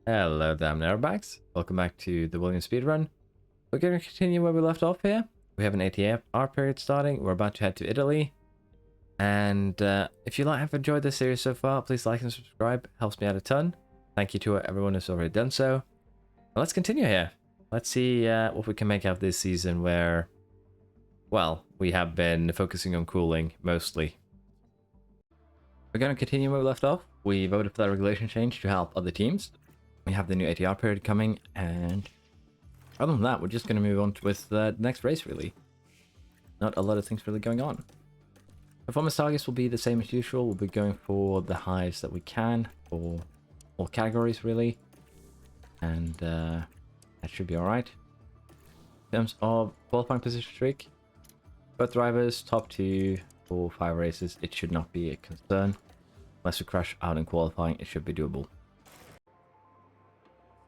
Hello there, Narrowbacks. Welcome back to the Williams Speedrun. We're going to continue where we left off here. We have an ATR period starting. We're about to head to Italy. And if you have enjoyed this series so far, please like and subscribe. It helps me out a ton. Thank you to everyone who's already done so. Now let's continue here. Let's see what we can make out this season where, well, we have been focusing on cooling mostly. We're going to continue where we left off. We voted for that regulation change to help other teams. We have the new ATR period coming, and other than that, we're just going to move on with the next race, really. Not a lot of things really going on. Performance targets will be the same as usual. We'll be going for the highest that we can for all categories, really. And that should be alright. In terms of qualifying position streak, both drivers, top 2 for 5 races. It should not be a concern. Unless we crash out in qualifying, it should be doable.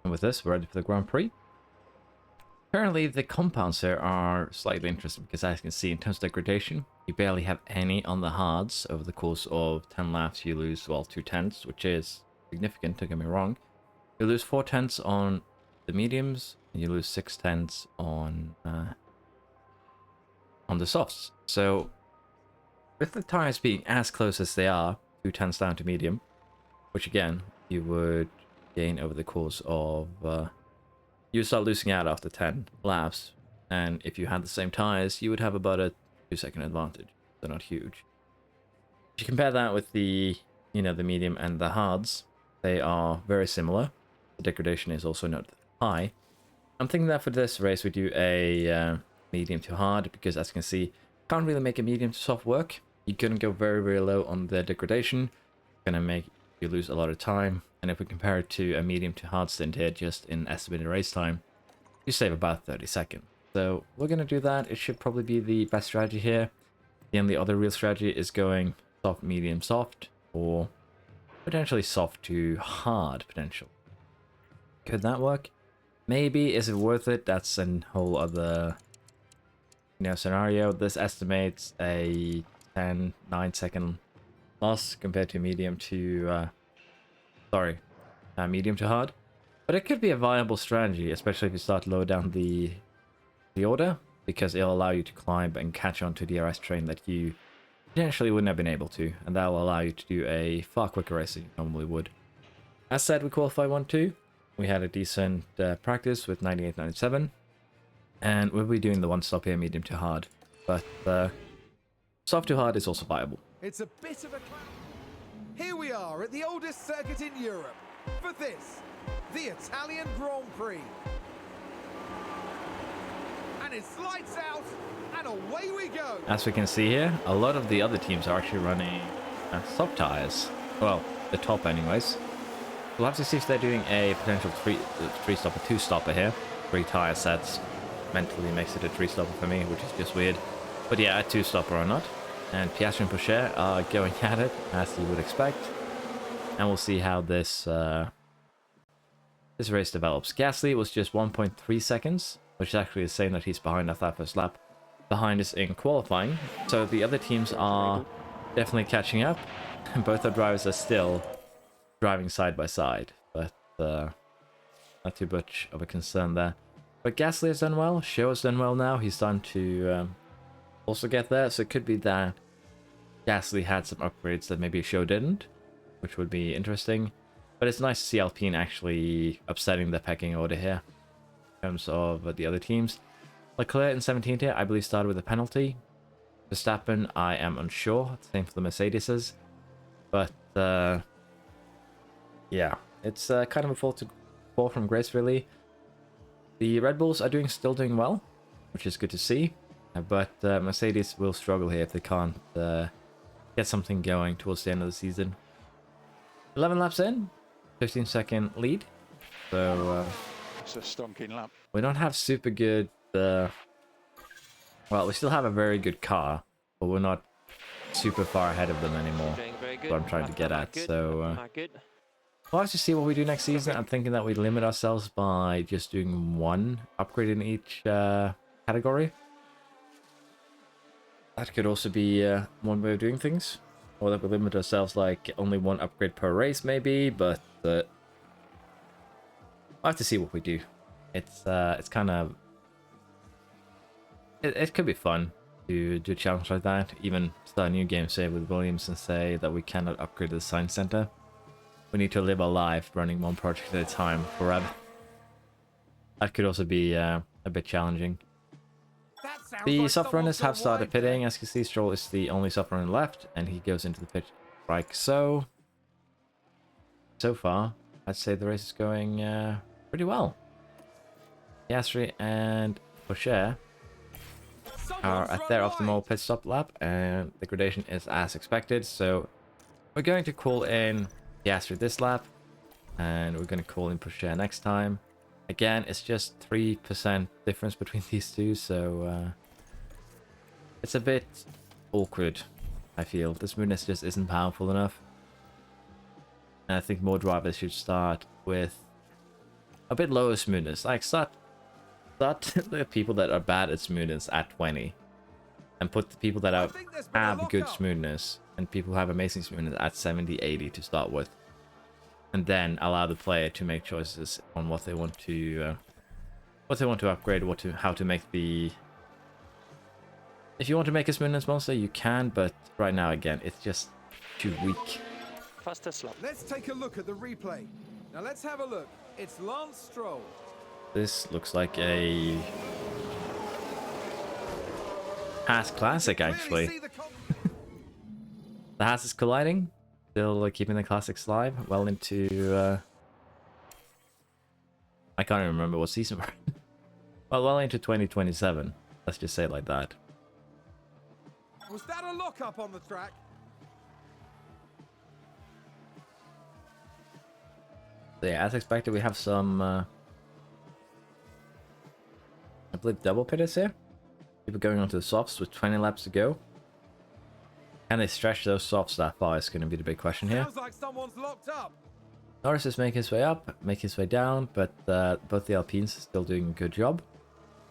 And with this, we're ready for the Grand Prix. Apparently, the compounds here are slightly interesting because, as you can see, in terms of degradation, you barely have any on the hards. Over the course of 10 laps, you lose, well, 2/10, which is significant, don't get me wrong. You lose 4/10 on the mediums, and you lose 6/10 on the softs. So, with the tires being as close as they are, 2/10 down to medium, which again, you would gain over the course of you start losing out after 10 laps, and if you had the same tires you would have about a 2-second advantage. They're not huge. If you compare that with the the medium and the hards, they are very similar. The degradation is also not high. I'm thinking that for this race we do a medium to hard, because as you can see, can't really make a medium to soft work. You're gonna go very low on the degradation, gonna make you lose a lot of time. And if we compare it to a medium to hard stint here, just in estimated race time, you save about 30 seconds. So we're going to do that. It should probably be the best strategy here. The only other real strategy is going soft, medium, soft, or potentially soft to hard potential. Could that work? Maybe. Is it worth it? That's a whole other scenario. This estimates a 9-second loss compared to medium to medium to hard, but it could be a viable strategy, especially if you start lower down the order, because it'll allow you to climb and catch on to the DRS train that you potentially wouldn't have been able to, and that will allow you to do a far quicker race than you normally would. As said, we qualified 1-2. We had a decent practice with 98.97, and we'll be doing the one stop here, medium to hard, but soft to hard is also viable. It's a bit of a clown. Here we are at the oldest circuit in Europe for this, the Italian Grand Prix. And it's lights out, and away we go. As we can see here, a lot of the other teams are actually running soft tires. Well, the top anyways. We'll have to see if they're doing a potential three-stopper, two-stopper here. 3 tire sets mentally makes it a 3-stopper for me, which is just weird. But yeah, a 2-stopper or not. And Piastri and Pourchaire are going at it, as you would expect. And we'll see how this race develops. Gasly was just 1.3 seconds, which is actually the same that he's behind us that first lap. Behind us in qualifying. So the other teams are definitely catching up. And both our drivers are still driving side by side. But not too much of a concern there. But Gasly has done well. Show has done well now. He's starting to also get there, so it could be that Gasly had some upgrades that maybe Show didn't, which would be interesting. But it's nice to see Alpine actually upsetting the pecking order here in terms of the other teams. Leclerc in 17th here, I believe, started with a penalty. Verstappen, I am unsure. Same for the Mercedes. But yeah, it's kind of a fall from grace, really. The Red Bulls are still doing well, which is good to see. But Mercedes will struggle here if they can't get something going towards the end of the season. 11 laps in, 15-second lead. So it's a stonking lap. We don't have super good. Well, we still have a very good car, but we're not super far ahead of them anymore. That's what I'm trying to get at. So we'll have to see what we do next season. I'm thinking that we limit ourselves by just doing 1 upgrade in each category. That could also be one way of doing things. Or that we limit ourselves like only 1 upgrade per race maybe, but I'll have to see what we do. It's kind of... It could be fun to do a challenge like that. Even start a new game, say, with Williams and say that we cannot upgrade the science center. We need to live our life running one project at a time forever. That could also be a bit challenging. The soft runners have started pitting. As you can see, Stroll is the only soft runner left, and he goes into the pit like so. So far, I'd say the race is going pretty well. Piastri and Pourchaire are at their optimal pit stop lap, and the gradation is as expected. So we're going to call in Piastri this lap, and we're going to call in Pourchaire next time. Again, it's just 3% difference between these two, so it's a bit awkward, I feel. The smoothness just isn't powerful enough. And I think more drivers should start with a bit lower smoothness. Like, start the people that are bad at smoothness at 20. And put the people that have good smoothness and people who have amazing smoothness at 70, 80 to start with. And then allow the player to make choices on what they want to upgrade, how to make the... If you want to make a smoothness monster, you can, but right now, again, it's just too weak. Fastest lap. Let's take a look at the replay. Now let's have a look. It's Lance Stroll. This looks like a Haas Classic, actually. The Haas is colliding. Still keeping the classics live. Well into... I can't even remember what season we're in. Well into 2027. Let's just say it like that. Was that a lock-up on the track? So yeah, as expected, we have some... I believe double pitters here. People going onto the softs with 20 laps to go. Can they stretch those softs that far is going to be the big question here. Sounds like someone's locked up. Norris is making his way up, making his way down, but both the Alpines are still doing a good job.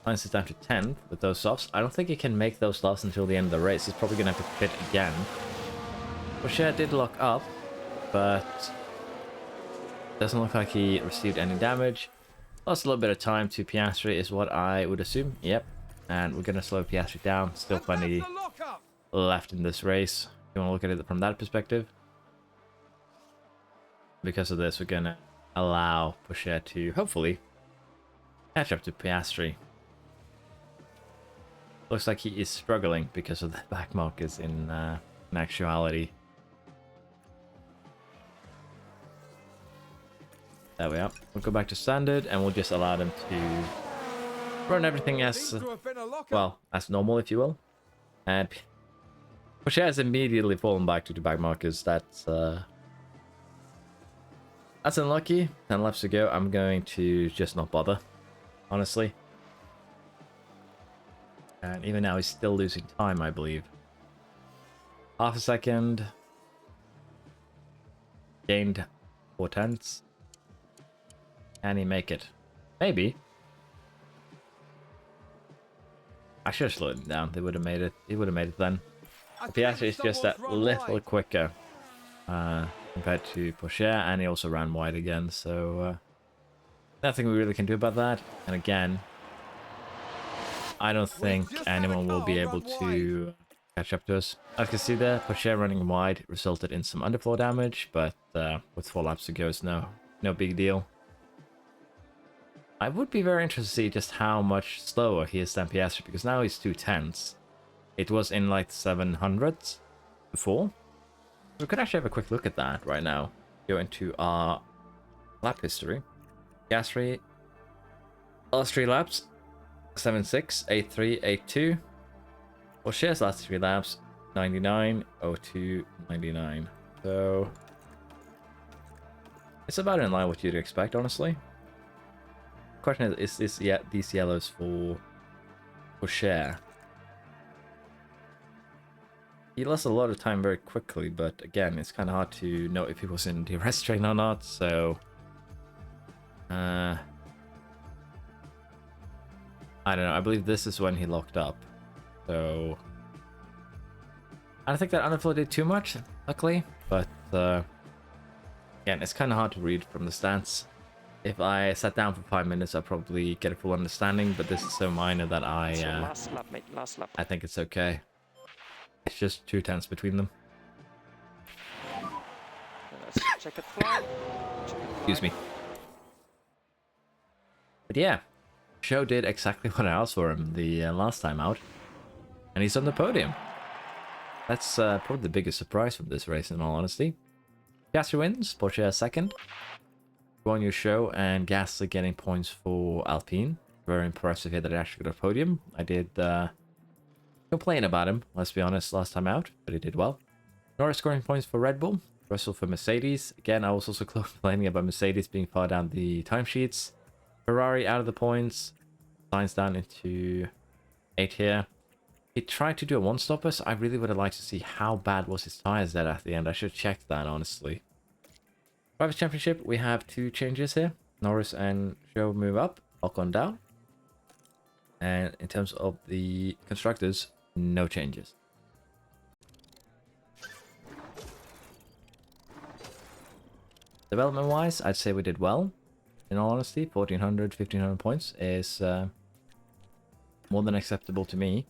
Sainz is down to 10th with those softs. I don't think he can make those softs until the end of the race. He's probably going to have to pit again. Pourchaire did lock up, but doesn't look like he received any damage. Lost a little bit of time to Piastri is what I would assume. Yep. And we're going to slow Piastri down. Still plenty left in this race. If you want to look at it from that perspective. Because of this, we're going to allow Pourchaire to hopefully catch up to Piastri. Looks like he is struggling because of the back markers in actuality. There we are. We'll go back to standard and we'll just allow them to run everything as, well, as normal, if you will. And Pourchaire has immediately fallen back to the back markers. That's unlucky. 10 laps to go. I'm going to just not bother, honestly. And even now, he's still losing time, I believe. Half a second. Gained 4/10. Can he make it? Maybe. I should have slowed him down. They would have made it. He would have made it then. Piastri is just that little quicker compared to Pourchaire, and he also ran wide again. So nothing we really can do about that. And again, I don't think anyone will be able to catch up to us. As you can see there, Pourchaire running wide resulted in some underfloor damage, but with 4 laps to go, it's no big deal. I would be very interested to see just how much slower he is than Piastri, because now he's 2/10. It was in like 700s before. We could actually have a quick look at that right now. Go into our lap history. Piastri, last 3 laps, 7.6, 8.3, 8.2. Pourchaire's last 3 laps, 99, 02, 99. So it's about in line with what you'd expect, honestly. Question is this these yellows for Pourchaire? He lost a lot of time very quickly, but again, it's kind of hard to know if he was in the rest train or not, so I don't know. I believe this is when he locked up, so I don't think that underflow did too much, luckily, but again, it's kind of hard to read from the stats. If I sat down for 5 minutes, I'd probably get a full understanding, but this is so minor that It's your last lap, mate. Last lap. I think it's okay. It's just 2 tenths between them. Checkered flag. Excuse me. But yeah, Show did exactly what I asked for him the last time out, and he's on the podium. That's probably the biggest surprise from this race, in all honesty. Gasly wins, Pourchaire second. Won your Show, and Gasly getting points for Alpine. Very impressive here that he actually got a podium. I did complain about him, let's be honest, last time out, but he did well. Norris scoring points for Red Bull. Russell for Mercedes. Again, I was also complaining about Mercedes being far down the timesheets. Ferrari out of the points. Sainz down into 8 here. He tried to do a one-stopper, so I really would have liked to see how bad was his tires there at the end. I should have checked that, honestly. Drivers' Championship, we have 2 changes here. Norris and Zhou move up, Ocon down. And in terms of the Constructors, no changes. Development-wise, I'd say we did well. In all honesty, 1,400, 1,500 points is more than acceptable to me.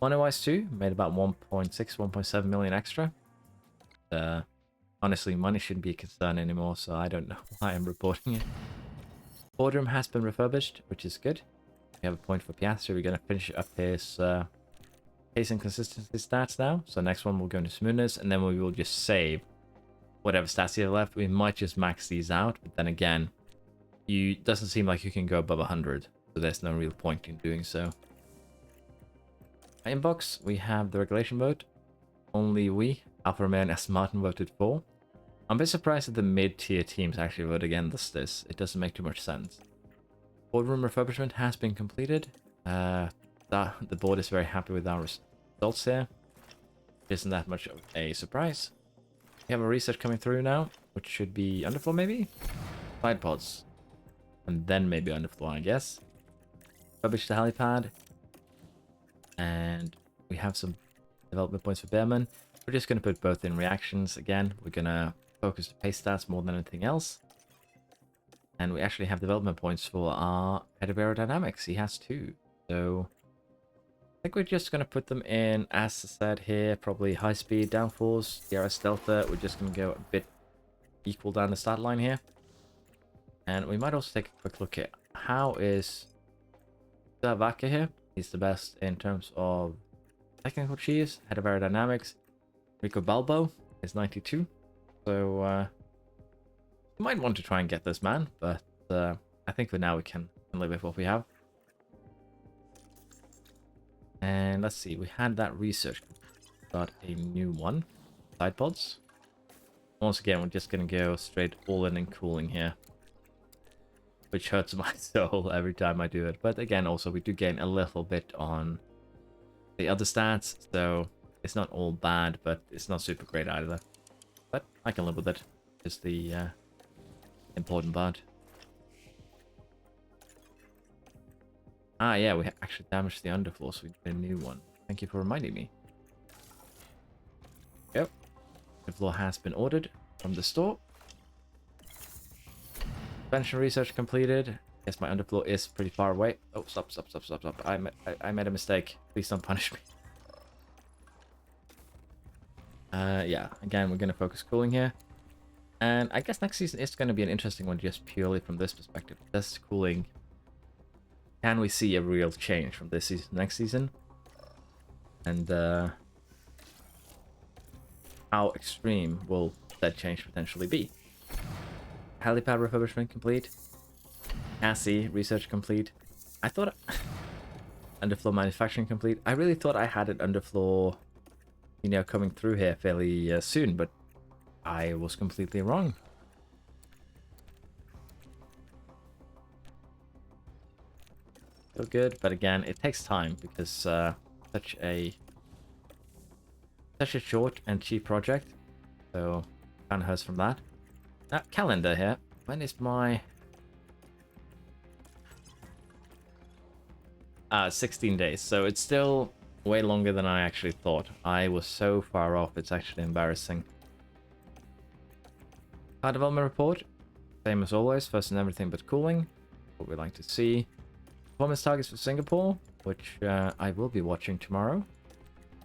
Money-wise too, made about 1.6, 1.7 million extra. Honestly, money shouldn't be a concern anymore, so I don't know why I'm reporting it. Boardroom has been refurbished, which is good. We have a point for Piastri. We're going to finish up his pace and consistency stats now. So next one we'll go into smoothness, and then we will just save whatever stats you have left. We might just max these out, but then again, it doesn't seem like you can go above 100, so there's no real point in doing so. Inbox, we have the regulation vote. Only we, Alfa Romeo and Aston Martin, voted for. I'm a bit surprised that the mid-tier teams actually vote against this. It doesn't make too much sense. Boardroom refurbishment has been completed. The board is very happy with our results here. Isn't that much of a surprise. We have a research coming through now, which should be underfloor maybe? Side pods. And then maybe underfloor, I guess. Rubbish the helipad. And we have some development points for Behrman. We're just going to put both in reactions again. We're going to focus the pace stats more than anything else. And we actually have development points for our head of aerodynamics. He has 2. So I think we're just going to put them in, as said here, probably high speed downforce, DRS Delta. We're just going to go a bit equal down the start line here. And we might also take a quick look at how is Vaca here. He's the best in terms of technical cheese, head of aerodynamics. Rico Balbo is 92. So you might want to try and get this man, but I think for now we can live with what we have. And let's see, we had that research. Got a new one. Side pods. Once again, we're just going to go straight all in cooling here, which hurts my soul every time I do it. But again, also we do gain a little bit on the other stats, so it's not all bad, but it's not super great either. But I can live with it. Is the important part. Ah, yeah, we actually damaged the underfloor, so we did a new one. Thank you for reminding me. Yep. The floor has been ordered from the store. Suspension research completed. Guess my underfloor is pretty far away. Oh, stop. I made a mistake. Please don't punish me. Yeah, again, we're going to focus cooling here. And I guess next season is going to be an interesting one just purely from this perspective. This cooling, can we see a real change from this season to next season? And how extreme will that change potentially be? Helipad refurbishment complete. Chassis research complete. I thought underfloor manufacturing complete. I really thought I had an underfloor, you know, coming through here fairly soon, but I was completely wrong. Still good, but again, it takes time because such a short and cheap project, so kind of hurts from that. Calendar here. When is my 16 days, so it's still way longer than I actually thought. I was so far off, it's actually embarrassing. Car development report. Same as always, first in everything but cooling. What we like to see. Performance targets for Singapore, which I will be watching tomorrow.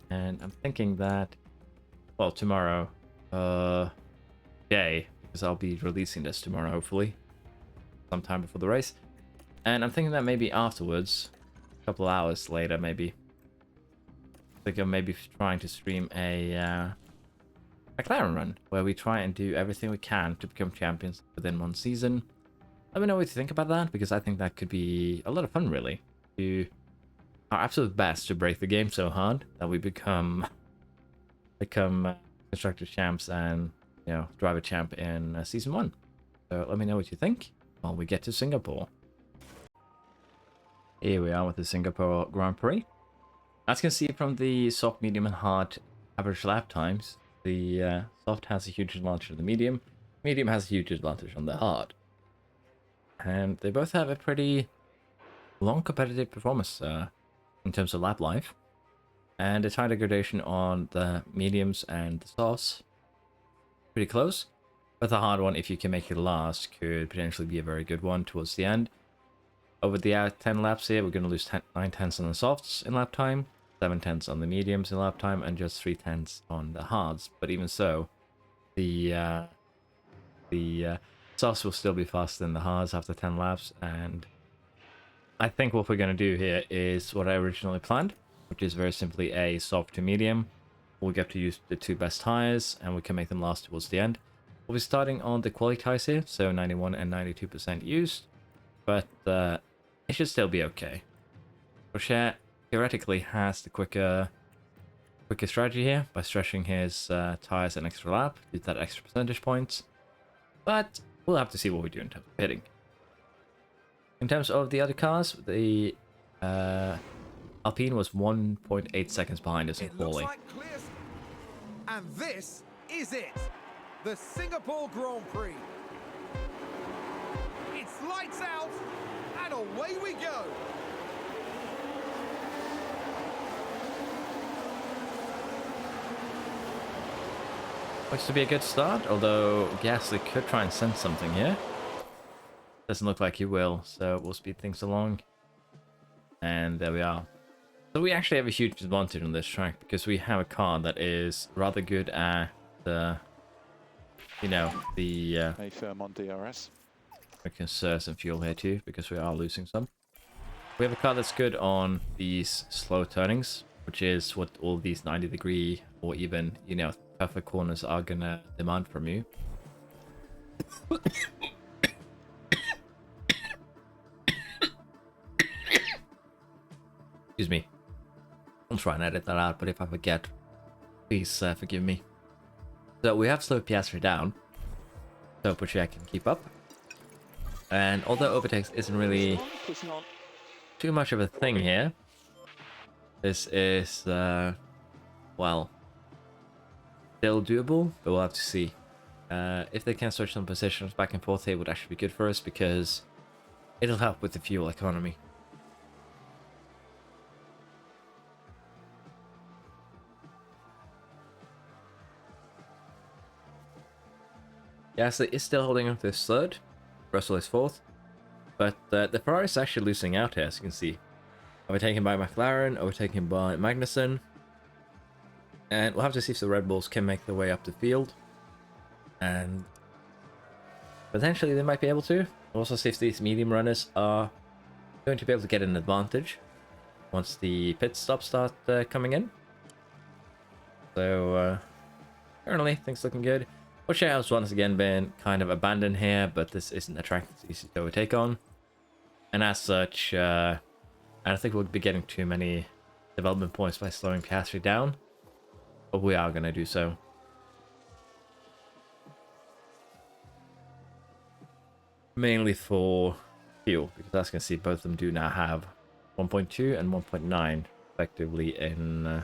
And I'm thinking that, well, tomorrow, day, because I'll be releasing this tomorrow, hopefully, sometime before the race. And I'm thinking that maybe afterwards, a couple hours later, maybe, I think I'm maybe trying to stream a McLaren run, where we try and do everything we can to become champions within one season. Let me know what you think about that, because I think that could be a lot of fun, really. Do our absolute best to break the game so hard that we become constructor champs and, you know, driver champ in season 1. So let me know what you think while we get to Singapore. Here we are with the Singapore Grand Prix. As you can see from the soft, medium, and hard average lap times, the soft has a huge advantage on the medium. Medium has a huge advantage on the hard. And they both have a pretty long competitive performance in terms of lap life. And the time degradation on the mediums and the softs, pretty close. But the hard one, if you can make it last, could potentially be a very good one towards the end. Over the 10 laps here, we're going to lose 9 tenths on the softs in lap time, 7 tenths on the mediums in lap time, and just 3 tenths on the hards. But even so, the softs will still be faster than the hards after 10 laps. And I think what we're going to do here is what I originally planned, which is very simply a soft to medium. We'll get to use the 2 best tires, and we can make them last towards the end. We'll be starting on the quality tires here, so 91 and 92% used, but it should still be okay. Pourchaire theoretically has the quicker strategy here by stretching his tires an extra lap, get that extra percentage points, but we'll have to see what we do in terms of pitting. In terms of the other cars, the Alpine was 1.8 seconds behind us in quali. And this is it, the Singapore Grand Prix. It's lights out, and away we go. Looks to be a good start, although Gasly could try and sense something here. Doesn't look like he will, so we'll speed things along. And there we are. So we actually have a huge advantage on this track, because we have a car that is rather good at you know, the Stay firm on DRS. we can conserve some fuel here too, because we are losing some. We have a car that's good on these slow turnings, which is what all these 90-degree or even, you know, tougher corners are gonna demand from you. Excuse me. I'll try and edit that out, but if I forget, please forgive me. So we have slowed Piastri down, so Pourchaire can keep up. And although overtakes isn't really too much of a thing here, this is, well, still doable, but we'll have to see. If they can switch some positions back and forth here, it would actually be good for us, because it'll help with the fuel economy. Gasly is still holding on to his third, Russell is fourth, but the Ferrari is actually losing out here, as you can see. Overtaken by McLaren, overtaken by Magnussen, and we'll have to see if the Red Bulls can make their way up the field, and potentially they might be able to. We'll also see if these medium runners are going to be able to get an advantage once the pit stops start coming in. So currently things looking good. Pourchaire has once again been kind of abandoned here, but this isn't a track that's easy to overtake on. And as such, I don't think we'll be getting too many development points by slowing Piastri down, but we are going to do so. Mainly for fuel, because as you can see, both of them do now have 1.2 and 1.9 effectively in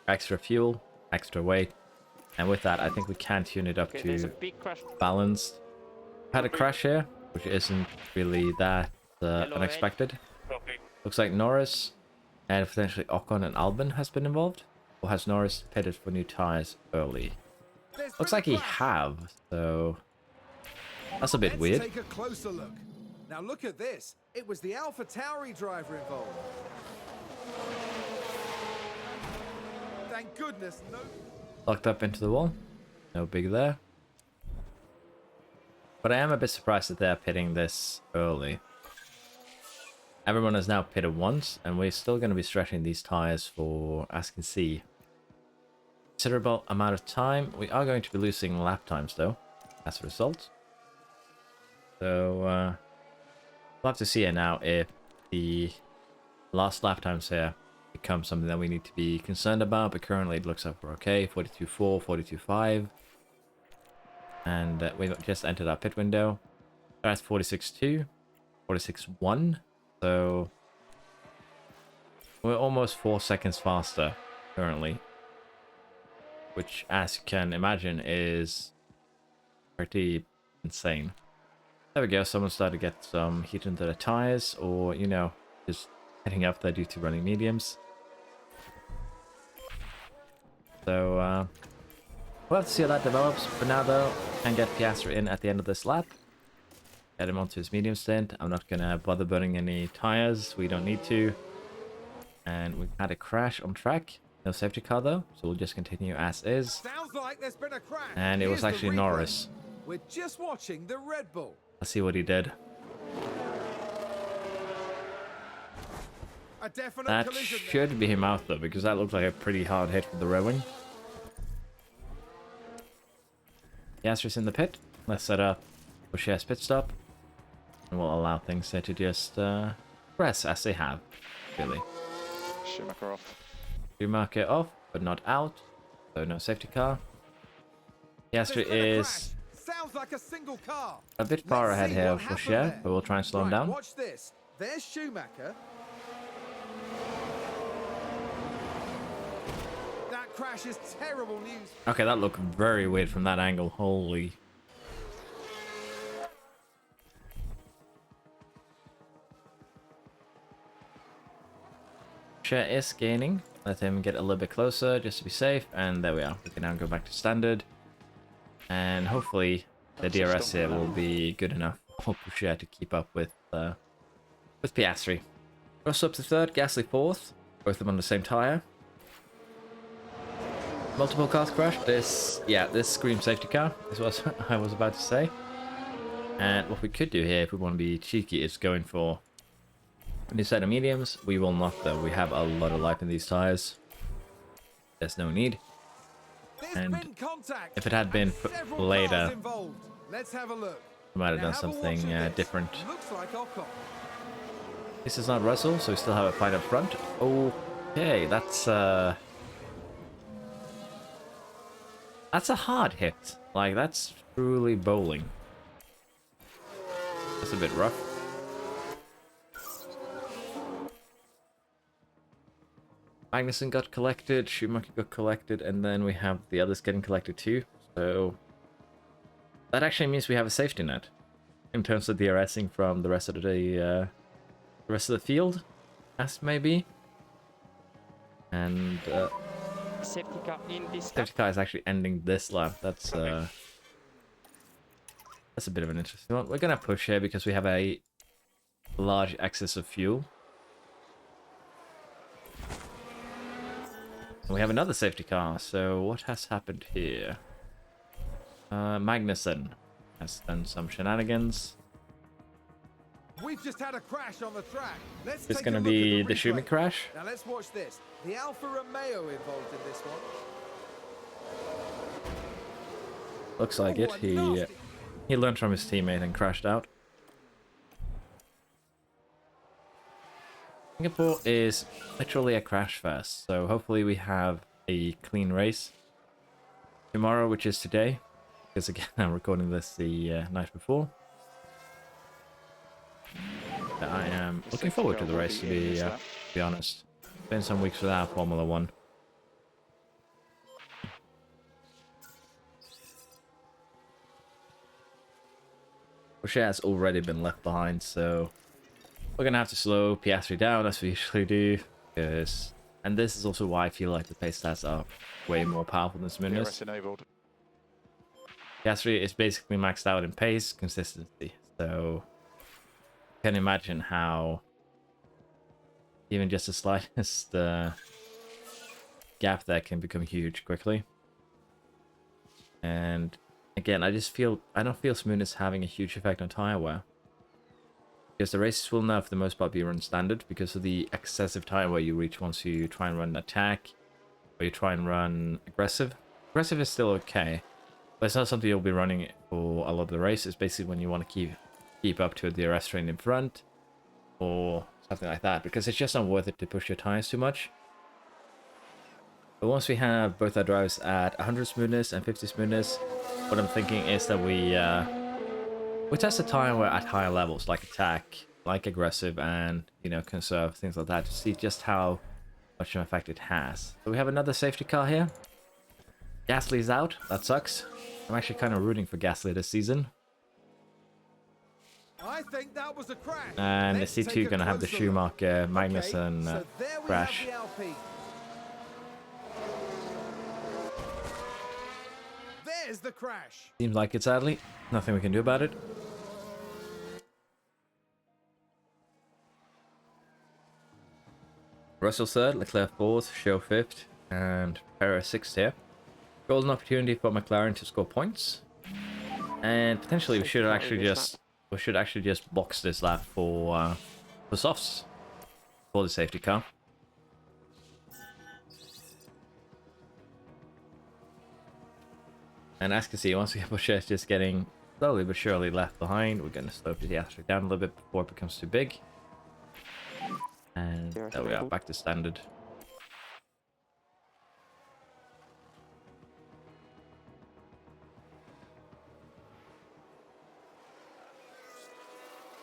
extra fuel, extra weight. And with that, I think we can tune it up to balanced. Had a crash here, which isn't really that unexpected. Looks like Norris and potentially Ocon and Albon has been involved. Or has Norris pitted for new tires early? Looks like he have, so That's a bit Let's weird. take a closer look. Now look at this. It was the Alpha Tauri driver involved. Thank goodness, no. Locked up into the wall. No big there. But I am a bit surprised that they're pitting this early. Everyone is now pitted once, and we're still going to be stretching these tires for, as you can see, considerable amount of time. We are going to be losing lap times though, as a result. So we'll have to see it now if the last lap times here become something that we need to be concerned about. But currently it looks like we're okay. 42.4, 42.5. And we've just entered our pit window. That's 46.2, 46.1. So we're almost 4 seconds faster currently, which, as you can imagine, is pretty insane. There we go. Someone started to get some heat into the tires, or, you know, just heading up there due to running mediums. So we'll have to see how that develops. For now, though, can get Piastri in at the end of this lap. Get him onto his medium stint. I'm not going to bother burning any tires. We don't need to. And we've had a crash on track. No safety car, though. So we'll just continue as is. Sounds like there's been a crash. And it was Here's the actually replay. Norris. We're just watching the Red Bull. Let's see what he did. A definite That collision there. should be him out, though, because that looked like a pretty hard hit with the Red Wing. Piastri's in the pit. Let's set up Pourchaire's pit stop. And we'll allow things here to just progress as they have, really. Schumacher off. Schumacher off, but not out. So no safety car. There's Piastri been a is crash. Sounds like a single car. a bit far Let's ahead see here what of happened Pourchaire, there. but we'll try and slow him Right, down. watch this. There's Schumacher. That crash is terrible news. Okay, that looked very weird from that angle. Holy. Pourchaire is gaining. Let him get a little bit closer just to be safe. And there we are. We can now go back to standard. And hopefully the DRS here will be good enough for Pourchaire to keep up with Piastri. Ross up to third, Gasly fourth. Both of them on the same tyre. Multiple cars crashed. This screams safety car is what I was about to say. And what we could do here, if we want to be cheeky, is going for a new set of mediums. We will not, though. We have a lot of life in these tires. There's no need. There's And been contact. if it had been and several later, cars involved. Let's have a look. we might have Now done have a watch something of this. different. Looks like Ocon. This is not Russell, so we still have a fight up front. Okay, that's a hard hit. Like, that's truly bowling. That's a bit rough. Magnussen got collected, Schumacher got collected, and then we have the others getting collected too. So that actually means we have a safety net in terms of DRSing from the rest of the field, as maybe. And Safety car in this lap. safety car is actually ending this lap. That's a bit of an interesting one. We're gonna push here because we have a large excess of fuel. And we have another safety car. So what has happened here? Magnussen has done some shenanigans. We've just had a crash on the track. Let's It's take gonna a look be at the replay. Schumacher crash. Now let's watch this. The Alfa Romeo involved in this one. Looks like it. Oh, a nasty- He learned from his teammate and crashed out. Singapore is literally a crash fest, so hopefully we have a clean race tomorrow, which is today, because again I'm recording this the night before. I am looking forward to the race, to be honest. It's been some weeks without Formula 1. Pourchaire has already been left behind, so we're gonna have to slow Piastri down as we usually do. And this is also why I feel like the pace stats are way more powerful than Smyrna's. DRS enabled. Gasly is basically maxed out in pace, consistency. So you can imagine how even just the slightest gap there can become huge quickly. And again, I don't feel smoothness having a huge effect on tire wear. Because the races will now, for the most part, be run standard because of the excessive tire wear you reach once you try and run attack or you try and run aggressive. Aggressive is still okay, but it's not something you'll be running for a lot of the race. It's basically when you want to keep up to the arrest train in front or something like that, because it's just not worth it to push your tires too much. But once we have both our drives at 100 smoothness and 50 smoothness, what I'm thinking is that we test the tire wear at higher levels, like attack, like aggressive, and, you know, conserve, things like that, to see just how much of an effect it has. So we have another safety car here. Gasly's out. That sucks. I'm actually kind of rooting for Gasly this season. I think that was a crash. And Let's the take C2 a going to have the closer Schumacher, look. Magnussen So there we crash. have the Alpine. There's the crash. Seems like it, sadly. Nothing we can do about it. Russell third, Leclerc fourth, Show fifth, and Perez sixth here. Golden opportunity for McLaren to score points. And potentially we should actually just box this lap for softs for the safety car. And as you can see, once we have Pourchaire just getting slowly but surely left behind, we're going to slow the asterisk down a little bit before it becomes too big. And there we are, back to standard.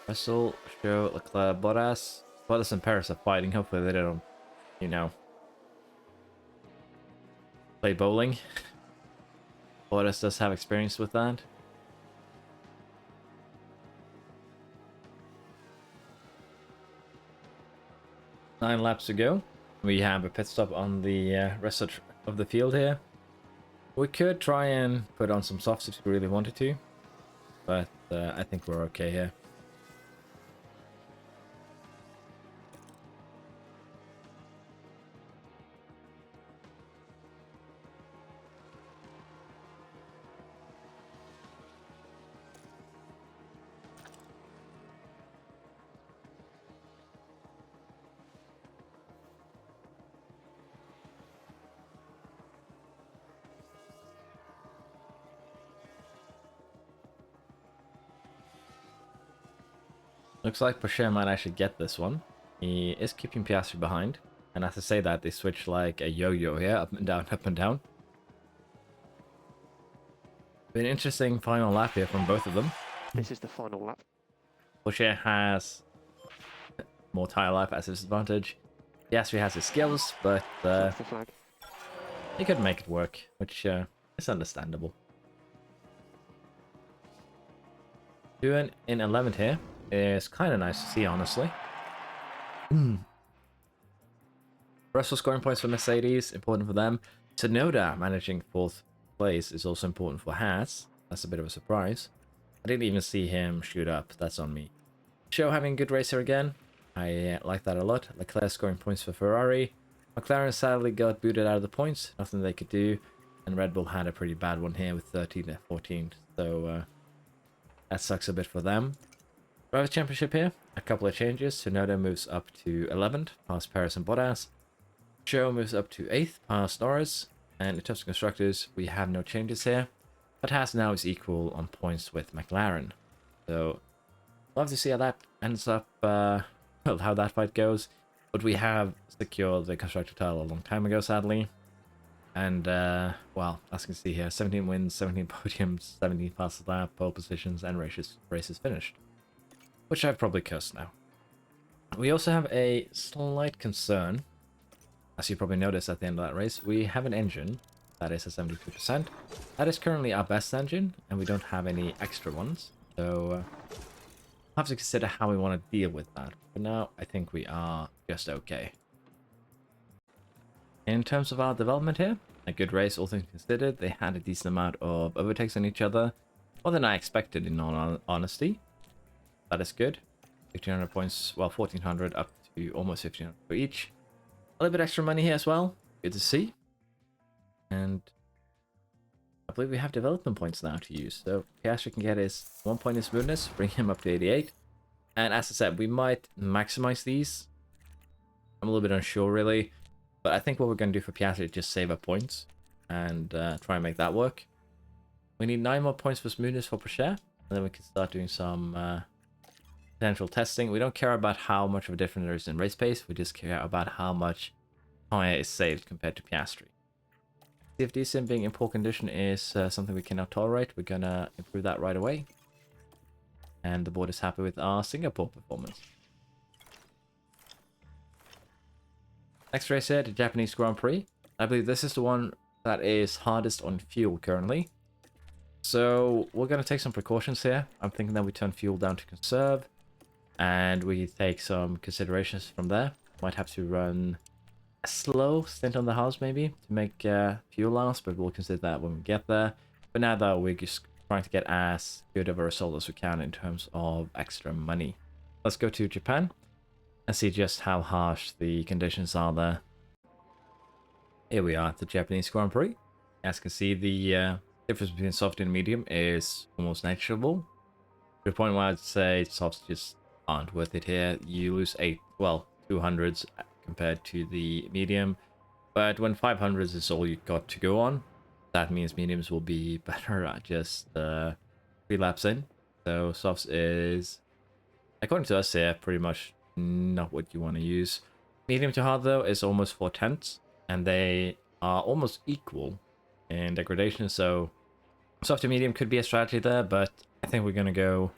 Russell, Show, Leclerc, Bottas. Bottas and Perez are fighting. Hopefully they don't, you know, play bowling. Bottas does have experience with that. Nine laps to go. We have a pit stop on the rest of the field here. We could try and put on some softs if we really wanted to, but I think we're okay here. Looks like Pourchaire might actually get this one. He is keeping Piastri behind. And as I say that, they switch like a yo-yo here, up and down, up and down. Been an interesting final lap here from both of them. This is the final lap. Pourchaire has more tire life as a disadvantage. Piastri has his skills, but The flag. he couldn't make it work, which is understandable. Doohan in 11th here is kind of nice to see, honestly. Russell scoring points for Mercedes, important for them. Tsunoda managing 4th place is also important for Haas. That's a bit of a surprise. I didn't even see him shoot up. That's on me. Show having a good race here again. I like that a lot. Leclerc scoring points for Ferrari. McLaren sadly got booted out of the points. Nothing they could do. And Red Bull had a pretty bad one here with 13 to 14. So that sucks a bit for them. Drivers' Championship here. A couple of changes. Tsunoda moves up to 11th, past Perez and Bottas. Show moves up to 8th, past Norris. And in terms of constructors, we have no changes here. But Haas now is equal on points with McLaren. So, love to see how that ends up, well, how that fight goes. But we have secured the constructor title a long time ago, sadly. And, well, as you can see here, 17 wins, 17 podiums, 17 fastest lap, pole positions, and races finished. Which I've probably cursed now. We also have a slight concern. As you probably noticed at the end of that race, we have an engine that is at 72%. That is currently our best engine, and we don't have any extra ones. So, we'll have to consider how we want to deal with that. For now, I think we are just okay. In terms of our development here, a good race, all things considered. They had a decent amount of overtakes on each other. More than I expected, in all honesty. That is good. 1,500 points, well, 1,400 up to almost 1,500 for each. A little bit extra money here as well. Good to see. And I believe we have development points now to use. So Piastri can get his 1 point in smoothness, bring him up to 88. And as I said, we might maximize these. I'm a little bit unsure really. But I think what we're going to do for Piastri is just save up points. And try and make that work. We need 9 more points for smoothness for Pourchaire. And then we can start doing some potential testing. We don't care about how much of a difference there is in race pace. We just care about how much tire is saved compared to Piastri. CFD sim being in poor condition is something we cannot tolerate. We're gonna improve that right away. And the board is happy with our Singapore performance. Next race here, the Japanese Grand Prix. I believe this is the one that is hardest on fuel currently. So we're gonna take some precautions here. I'm thinking that we turn fuel down to conserve. And we take some considerations from there. Might have to run a slow stint on the house maybe to make fuel last, but we'll consider that when we get there. But now though, we're just trying to get as good of a result as we can in terms of extra money. Let's go to Japan and see just how harsh the conditions are there. Here we are at the Japanese Grand Prix. As you can see, the difference between soft and medium is almost negligible. To the point where I'd say softs just aren't worth it here. You lose 200s compared to the medium, but when 500s is all you got to go on, that means mediums will be better at just 3 laps in. So softs is, according to us here, pretty much not what you want to use. Medium to hard though is almost 4/10, and they are almost equal in degradation, so soft to medium could be a strategy there, but I think we're going to go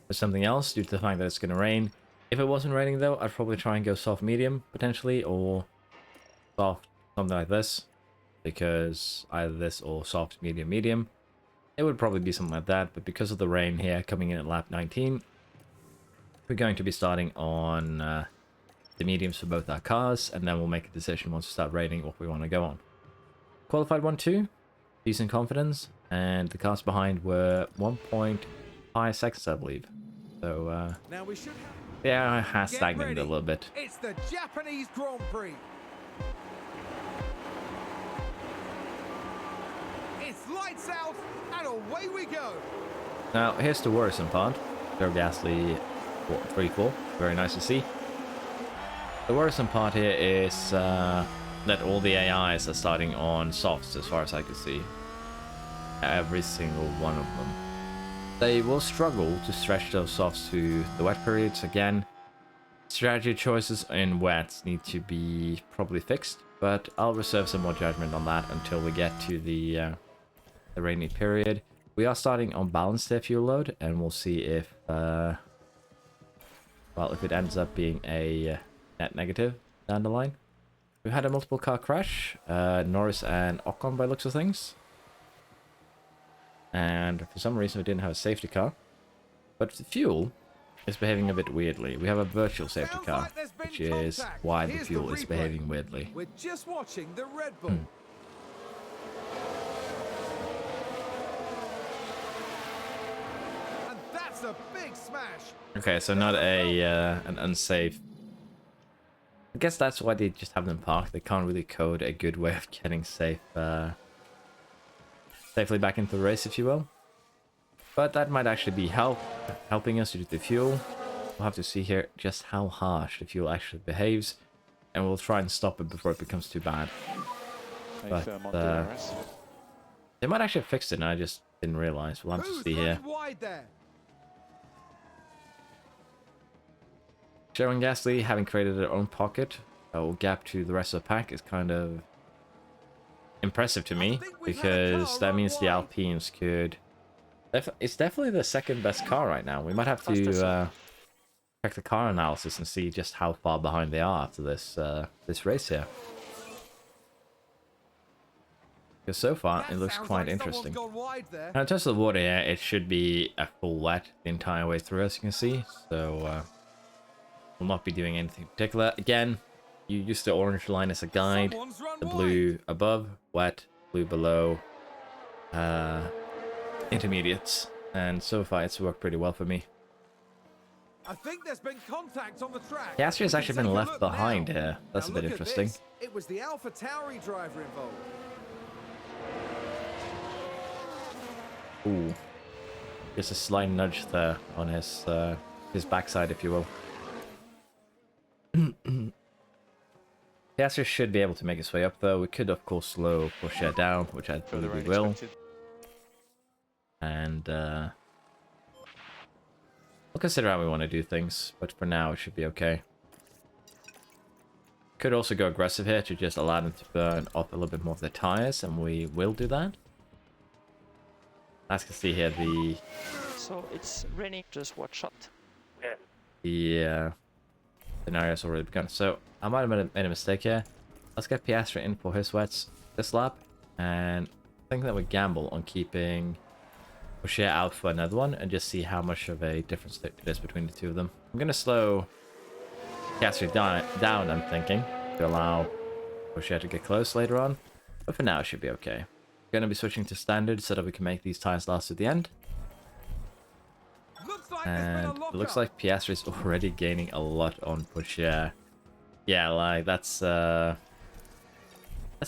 for something else due to the fact that it's going to rain. If it wasn't raining though, I'd probably try and go soft medium potentially, or soft something like this, because either this or soft medium medium. It would probably be something like that, but because of the rain here coming in at lap 19, we're going to be starting on the mediums for both our cars, and then we'll make a decision once we start rating what we want to go on. Qualified 1-2, decent confidence, and the cars behind were 1.5 seconds, I believe. So Now we should have... yeah, it has Get stagnated a ready. little bit. It's the Japanese Grand Prix. It's lights out and away we go. Now here's the worrisome part. Joe Gasly 3-4, very nice to see. The worrisome part here is that all the AIs are starting on softs as far as I can see. Every single one of them. They will struggle to stretch those softs to the wet periods again. Strategy choices in wets need to be probably fixed, but I'll reserve some more judgment on that until we get to the rainy period. We are starting on balanced air fuel load, and we'll see if well, if it ends up being a net negative down the line. We had a multiple car crash, Norris and Ocon by looks of things. And for some reason we didn't have a safety car. But the fuel is behaving a bit weirdly. We have a virtual safety Sounds car, like there's been which is contact. why the Here's fuel is replay. behaving weirdly. We're just watching the Red Bull. And that's a big smash. Okay, so not a an unsafe. I guess that's why they just have them parked. They can't really code a good way of getting safe, safely back into the race, if you will. But that might actually be helping us due to the fuel. We'll have to see here just how harsh the fuel actually behaves, and we'll try and stop it before it becomes too bad. But they might actually have fixed it, and I just didn't realize. We'll have to Who's see here. running wide there? Joe and Gasly having created their own pocket or gap to the rest of the pack is kind of impressive to me, because that means the Alpines could... It's definitely the second best car right now. We might have to check the car analysis and see just how far behind they are after this this race here. Because so far it looks quite interesting. Now in terms of the water here, it should be a full wet the entire way through, as you can see. So we'll not be doing anything particular. Again, you use the orange line as a guide, Someone's run the wide. blue above, wet, blue below, intermediates. And so far it's worked pretty well for me. I think there's been contact on the track. Piastri has We actually can been take a left look behind now. here. That's Now a bit look at interesting. this. It was the Alpha Tauri driver involved. Ooh. Just a slight nudge there on his backside, if you will. Piastri should be able to make his way up, though. We could, of course, slow Pourchaire down, which I Further believe than we will. expected. And we'll consider how we want to do things, but for now it should be okay. Could also go aggressive here to just allow them to burn off a little bit more of their tires, and we will do that. As you can see here, So it's raining, just watch out. the scenario's already begun. So I might have made a mistake here. Let's get Piastri in for his wets this lap, and I think that we gamble on keeping Pourchaire out for another one and just see how much of a difference it is between the two of them. I'm gonna slow Piastri down, I'm thinking, to allow Pourchaire to get close later on, but for now it should be okay. Gonna be switching to standard so that we can make these tires last to the end. Looks like And there's been a it looks lockup. like Piastri is already gaining a lot on Pourchaire. Yeah, like that's a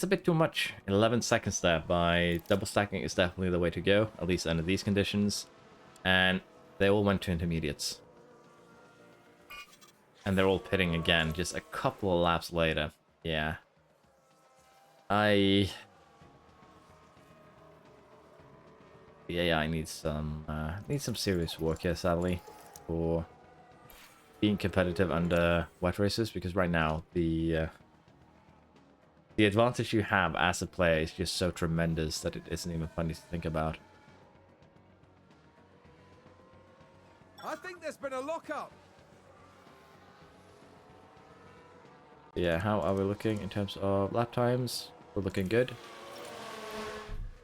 bit too much. 11 seconds there. By double stacking is definitely the way to go, at least under these conditions. And they all went to intermediates. And they're all pitting again, just a couple of laps later. Yeah. The AI needs some serious work here, sadly, for being competitive under wet races, because right now the advantage you have as a player is just so tremendous that it isn't even funny to think about. I think there's been a lockup. Yeah, how are we looking in terms of lap times? We're looking good.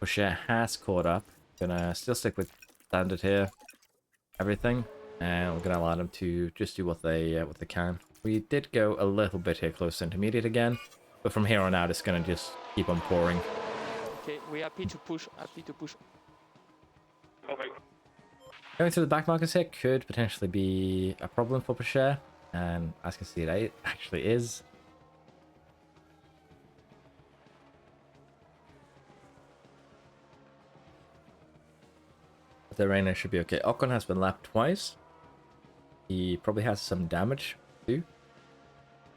Pourchaire has caught up. Gonna still stick with standard here, everything, and we're gonna allow them to just do what they can. We did go a little bit here close to intermediate again, but from here on out it's gonna just keep on pouring. Okay, we're happy to push, Going through the back markers here could potentially be a problem for Pourchaire, and as you can see, it actually is. The Rainer should be okay. Ocon has been lapped twice. He probably has some damage too.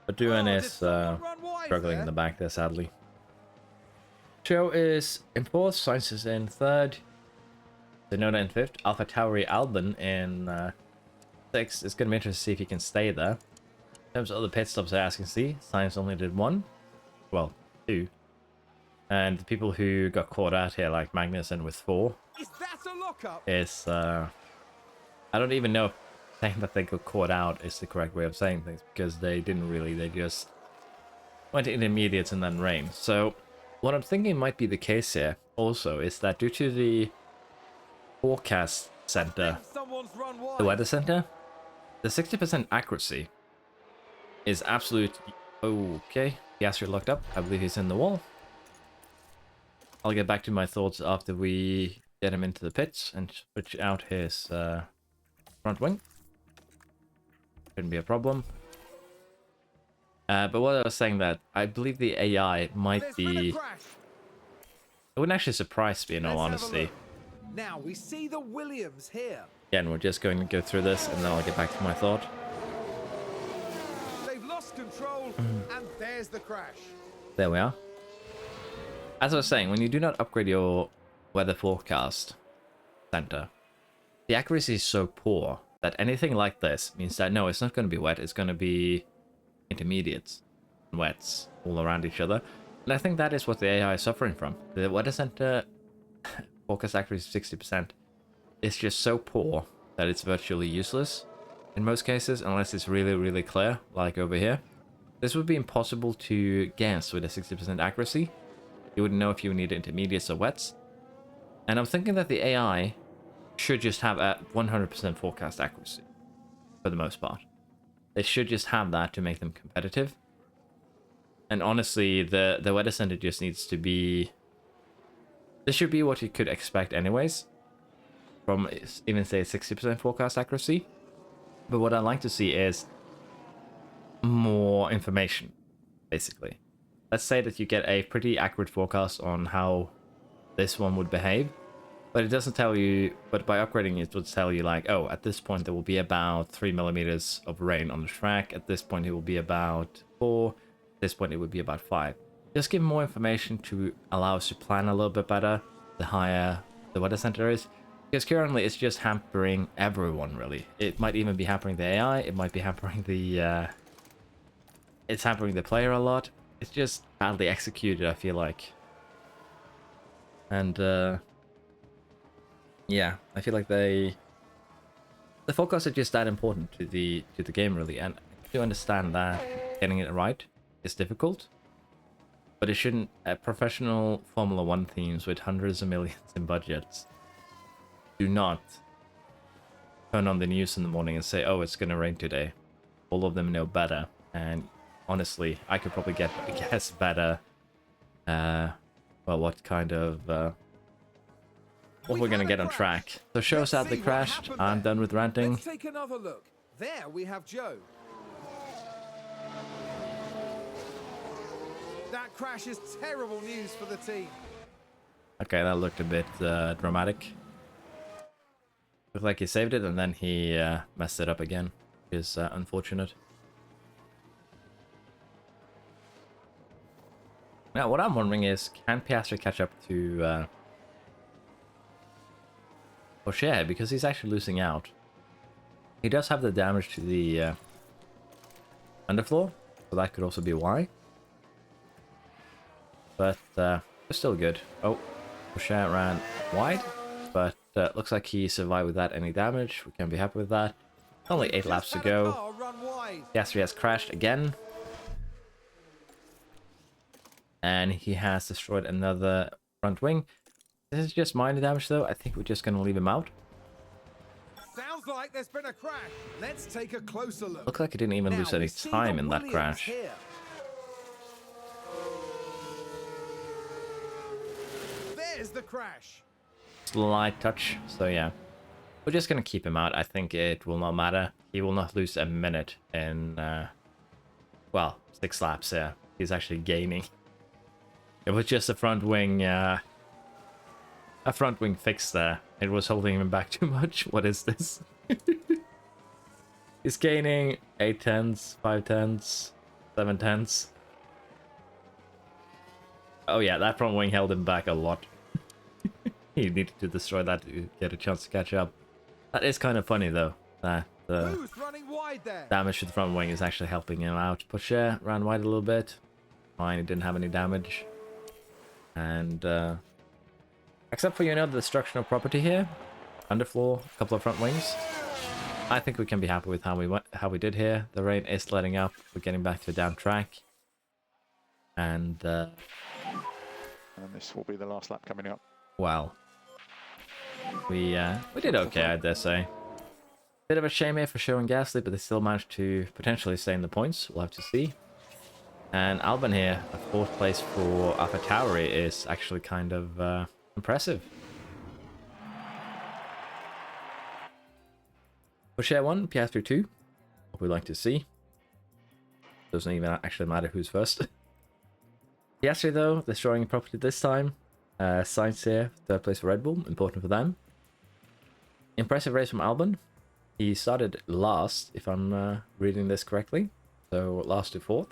But Doohan Oh, is did someone run wide struggling there? in the back there, sadly. Joe is in fourth, Sainz is in third, Tsunoda in fifth, Alpha Tauri Albon in sixth. It's going to be interesting to see if he can stay there. In terms of other pit stops, as you can see, Sainz only did one. Well, two. And the people who got caught out here, like Magnussen with 4, Is that a lockup? is I don't even know if saying that they got caught out is the correct way of saying things, because they didn't really, they just went to intermediates and then rain. So what I'm thinking might be the case here also is that due to the forecast center, Someone's run wide. the weather center, the 60% accuracy is absolute. Okay, Piastri locked up. I believe he's in the wall. I'll get back to my thoughts after we get him into the pits and switch out his front wing. Shouldn't be a problem. But what I was saying, that I believe the AI might There's been be... a crash. It wouldn't actually surprise me, in all Let's have a honesty. look. Now we see the Williams here. Again, we're just going to go through this and then I'll get back to my thought. They've lost control, and there's the crash. There we are. As I was saying, when you do not upgrade your weather forecast center, the accuracy is so poor that anything like this means that no, it's not going to be wet, it's going to be intermediates and wets all around each other. And I think that is what the AI is suffering from. The weather center forecast accuracy is 60%. It's just so poor that it's virtually useless in most cases, unless it's really, really clear, like over here. This would be impossible to guess with a 60% accuracy. You wouldn't know if you need intermediates or wets. And I'm thinking that the AI should just have a 100% forecast accuracy for the most part. They should just have that to make them competitive. And honestly, the weather center just needs to be... This should be what you could expect anyways, from even say 60% forecast accuracy. But what I'd like to see is more information, basically. Let's say that you get a pretty accurate forecast on how this one would behave, but it doesn't tell you, but by upgrading it would tell you like, oh, at this point there will be about 3 millimeters of rain on the track, at this point it will be about 4, at this point it would be about 5. Just give more information to allow us to plan a little bit better the higher the weather center is, because currently it's just hampering everyone really. It might even be hampering the AI, it might be hampering the it's hampering the player a lot. It's just badly executed, I feel like. And yeah, I feel like the forecasts are just that important to the game really, and I do understand that getting it right is difficult, but it shouldn't. Professional Formula 1 teams with hundreds of millions in budgets do not turn on the news in the morning and say, oh, it's gonna rain today. All of them know better, and honestly, I could probably guess better well, what kind of what we're gonna get on track. So show us out the crashed. I'm done with ranting. Let's take another look. There we have Joe. That crash is terrible news for the team. Okay, that looked a bit dramatic. Looked like he saved it and then he messed it up again, which is unfortunate. Now, what I'm wondering is, can Piastri catch up to Pourchaire? Because he's actually losing out. He does have the damage to the underfloor, so that could also be why. But it's still good. Oh, Pourchaire ran wide, but looks like he survived without any damage. We can be happy with that. Only 8 laps to go. Piastri has crashed again. And he has destroyed another front wing. This is just minor damage though. I think we're just going to leave him out. Sounds like there's been a crash. Let's take a closer look. Looks like he didn't even lose any time in that crash. Here. There's the crash. Slight touch. So yeah, we're just going to keep him out. I think it will not matter. He will not lose a minute in, well, 6 laps here. He's actually gaining. It was just a front wing fix there. It was holding him back too much. What is this? He's gaining 8 tenths, 5 tenths, 7 tenths. Oh yeah, that front wing held him back a lot. He needed to destroy that to get a chance to catch up. That is kind of funny though, that Who's running wide there? damage to the front wing is actually helping him out. Pourchaire ran wide a little bit. Fine, he didn't have any damage. And except for, you know, the destruction of property here, underfloor, a couple of front wings, I think we can be happy with how we did here. The rain is letting up. We're getting back to a down track, and this will be the last lap coming up. well, we did okay, I dare say. Bit of a shame here for showing Gasly, but they still managed to potentially stay in the points. We'll have to see. And Albon here, a 4th place for AlphaTauri, is actually kind of impressive. Pourchaire 1, Piastri 2. What we'd like to see. Doesn't even actually matter who's first. Piastri though, destroying property this time. Sainz here, 3rd place for Red Bull, important for them. Impressive race from Albon. He started last, if I'm reading this correctly. So last to 4th.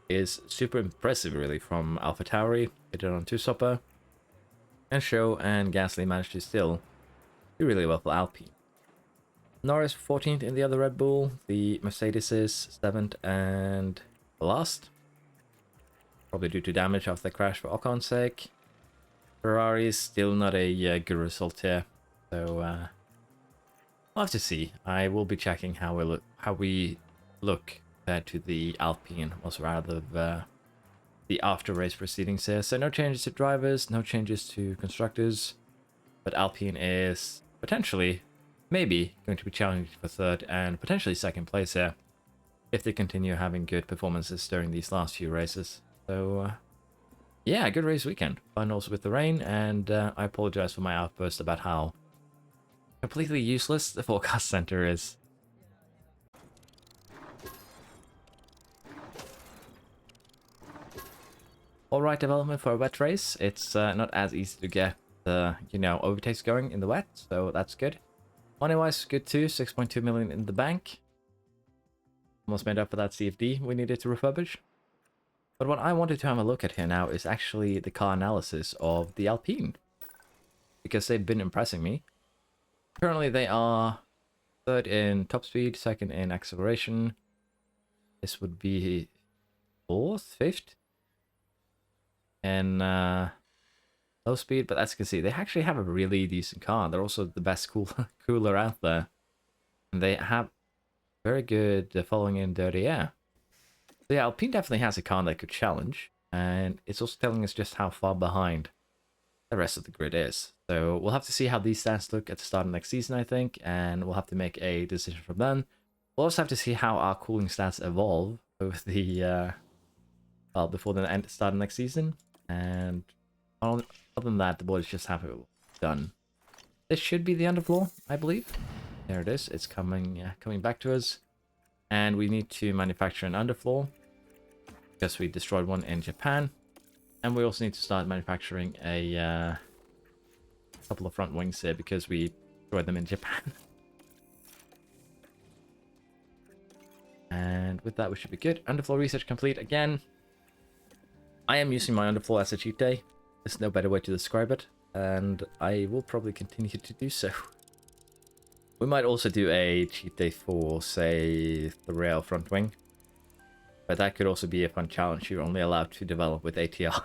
Is super impressive really from AlphaTauri. They did it on 2-stopper. And Show and Gasly managed to still do really well for Alpine. Norris 14th in the other Red Bull. The Mercedes is 7th and last. Probably due to damage after the crash for Ocon's sake. Ferrari is still not a good result here. So we'll have to see. I will be checking how we look compared to the Alpine, also rather the after race proceedings here. So no changes to drivers, no changes to constructors, but Alpine is potentially, maybe, going to be challenged for 3rd and potentially 2nd place here. if they continue having good performances during these last few races. So, yeah, good race weekend. Fun also with the rain, and I apologize for my outburst about how completely useless the forecast center is. Alright development for a wet race. It's not as easy to get, overtakes going in the wet, so that's good. Money-wise, good too. 6.2 million in the bank. Almost made up for that CFD we needed to refurbish. But what I wanted to have a look at here now is actually the car analysis of the Alpine, because they've been impressing me. Currently they are third in top speed, second in acceleration. This would be fourth, fifth, and low speed. But as you can see, they actually have a really decent car. They're also the best cooler out there, and they have very good following in dirty air. So yeah, Alpine definitely has a car that could challenge, and it's also telling us just how far behind the rest of the grid is. So we'll have to see how these stats look at the start of next season, I think, and we'll have to make a decision from then. We'll also have to see how our cooling stats evolve over the before the start of next season. And other than that, the boys just have it done. This should be the underfloor, I believe. There it is. It's coming back to us, and we need to manufacture an underfloor because we destroyed one in Japan, and we also need to start manufacturing a couple of front wings here because we destroyed them in Japan. And with that, we should be good. Underfloor research complete again. I am using my underfloor as a cheat day. There's no better way to describe it, and I will probably continue to do so. We might also do a cheat day for, say, the rail front wing. But that could also be a fun challenge. You're only allowed to develop with ATR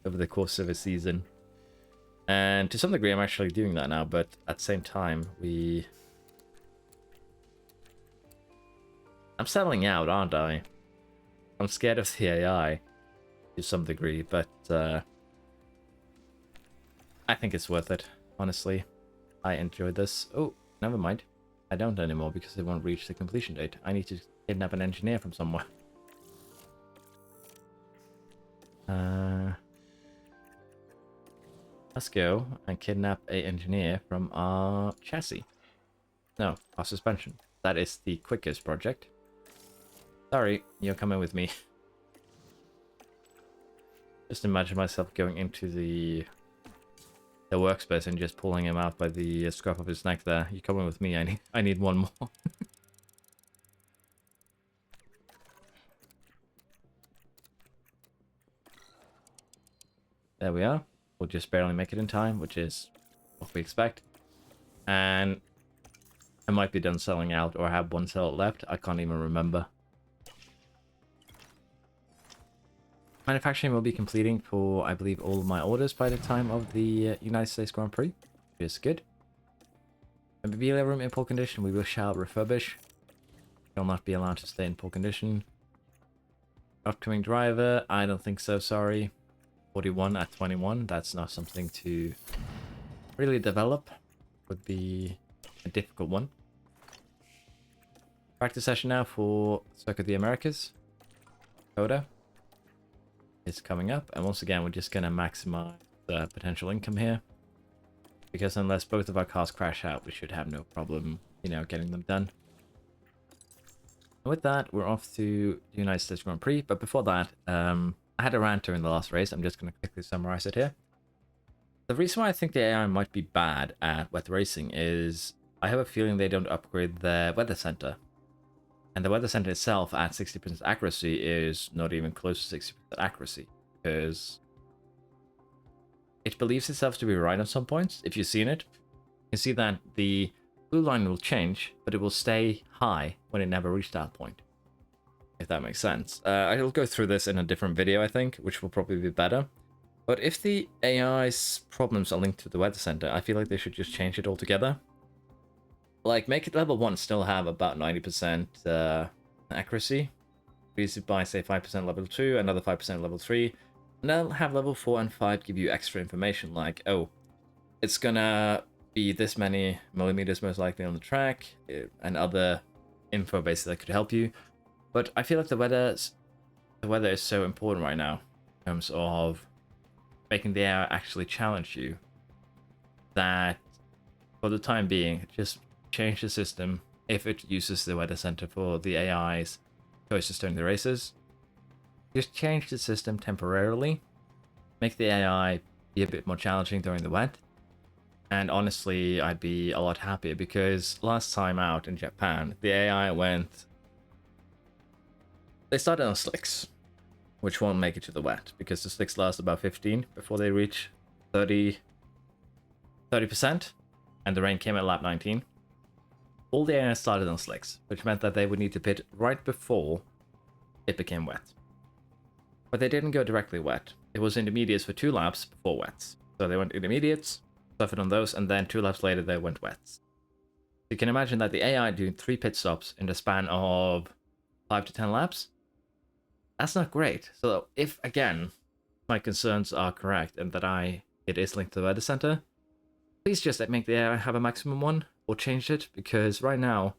over the course of a season. And to some degree, I'm actually doing that now, but at the same time, I'm settling out, aren't I? I'm scared of the AI to some degree, but I think it's worth it, honestly. I enjoyed this. Oh, never mind. I don't anymore because it won't reach the completion date. I need to kidnap an engineer from somewhere. Let's go and kidnap an engineer from our chassis. No, our suspension. That is the quickest project. Sorry, you're coming with me. Just imagine myself going into the workspace and just pulling him out by the scruff of his neck there. You coming with me? I need one more. There we are. We'll just barely make it in time, which is what we expect. And I might be done selling out or have one sell left. I can't even remember. Manufacturing will be completing for, I believe, all of my orders by the time of the United States Grand Prix, which is good. Memorabilia room in poor condition, we shall refurbish. Will not be allowed to stay in poor condition. Upcoming driver, I don't think so, sorry. 41 at 21, that's not something to really develop. Would be a difficult one. Practice session now for Circuit of the Americas. Coda is coming up, and once again we're just going to maximize the potential income here, because unless both of our cars crash out, we should have no problem, getting them done. And with that, we're off to the United States Grand Prix, but before that, I had a rant during the last race. I'm just going to quickly summarize it here. The reason why I think the AI might be bad at wet racing is I have a feeling they don't upgrade the weather center. And the weather center itself at 60% accuracy is not even close to 60% accuracy, because it believes itself to be right on some points. If you've seen it, you can see that the blue line will change, but it will stay high when it never reached that point. If that makes sense. I'll go through this in a different video, I think, which will probably be better. But if the AI's problems are linked to the weather center, I feel like they should just change it altogether. Like, make it level 1 still have about 90% accuracy. Increase it by, say, 5% level 2, another 5% level 3. And then have level 4 and 5 give you extra information, like, oh, it's gonna be this many millimeters most likely on the track, and other info basically that could help you. But I feel like the weather is so important right now in terms of making the AI actually challenge you, that for the time being, just change the system if it uses the weather center for the AI's choices during the races. Just change the system temporarily, make the AI be a bit more challenging during the wet, and honestly, I'd be a lot happier, because last time out in Japan, the AI they started on slicks, which won't make it to the wet, because the slicks last about 15 before they reach 30%, and the rain came at lap 19. All the AI started on slicks, which meant that they would need to pit right before it became wet. But they didn't go directly wet. It was intermediates for 2 laps before wets. So they went intermediates, suffered on those, and then 2 laps later they went wets. You can imagine that the AI doing 3 pit stops in the span of 5 to 10 laps, that's not great. So if, again, my concerns are correct and that it is linked to the weather center, please just make the AI have a maximum one, or change it, because right now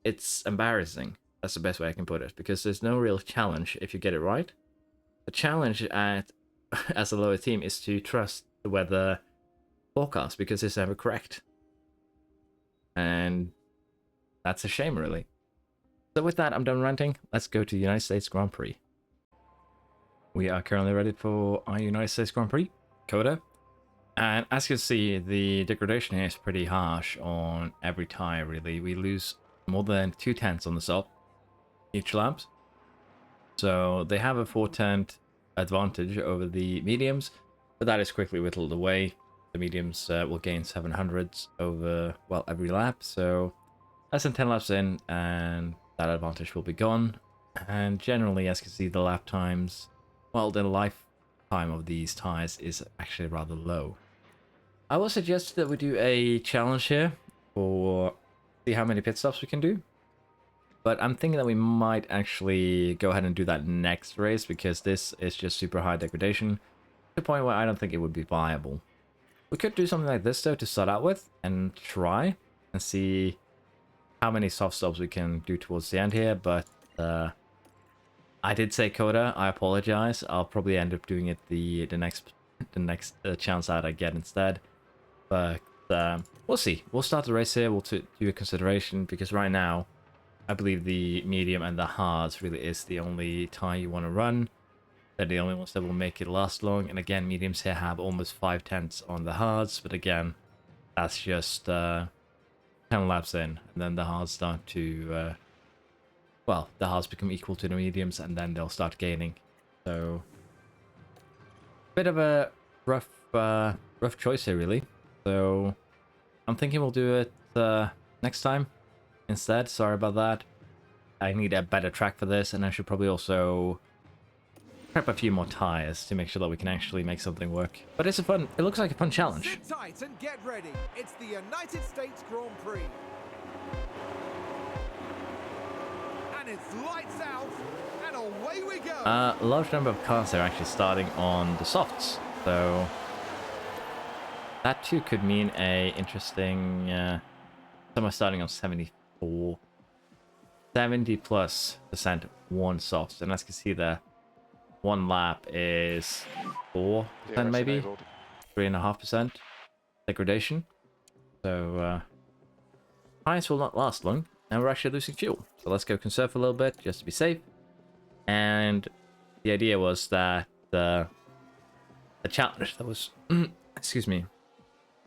it's embarrassing. That's the best way I can put it, because there's no real challenge if you get it right. The challenge as a lower team is to trust the weather forecast, because it's never correct. And that's a shame, really. So with that, I'm done ranting. Let's go to the United States Grand Prix. We are currently ready for our United States Grand Prix, Coda. And as you can see, the degradation here is pretty harsh on every tire, really. We lose more than 2/10 on the soft each lap. So they have a 4/10 advantage over the mediums, but that is quickly whittled away. The mediums will gain 700s over, well, every lap. So less than 10 laps in, and that advantage will be gone. And generally, as you can see, the lap times, well, the lifetime of these tires is actually rather low. I will suggest that we do a challenge here for see how many pit stops we can do. But I'm thinking that we might actually go ahead and do that next race, because this is just super high degradation to the point where I don't think it would be viable. We could do something like this though to start out with and try and see how many soft stops we can do towards the end here, but I did say Coda. I apologize. I'll probably end up doing it the next chance out I get instead. But we'll see. We'll start the race here. We'll do a consideration, because right now I believe the medium and the hards really is the only tire you want to run. They're the only ones that will make it last long. And again, mediums here have almost 5/10 on the hards, but again, that's just 10 laps in, and then the hards start to well, the hards become equal to the mediums, and then they'll start gaining. So bit of a rough choice here, really. So I'm thinking we'll do it next time instead. Sorry about that. I need a better track for this, and I should probably also prep a few more tires to make sure that we can actually make something work. But it looks like a fun challenge. Sit tight and get ready. It's the United States Grand Prix. And it's lights out, and away we go. A large number of cars are actually starting on the softs, so that too could mean a interesting. Some are starting on 74, 70+% one softs, and as you can see there, one lap is 4%, maybe 3.5% degradation. So tires will not last long, and we're actually losing fuel. So let's go conserve a little bit just to be safe. And the idea was that the challenge that was excuse me,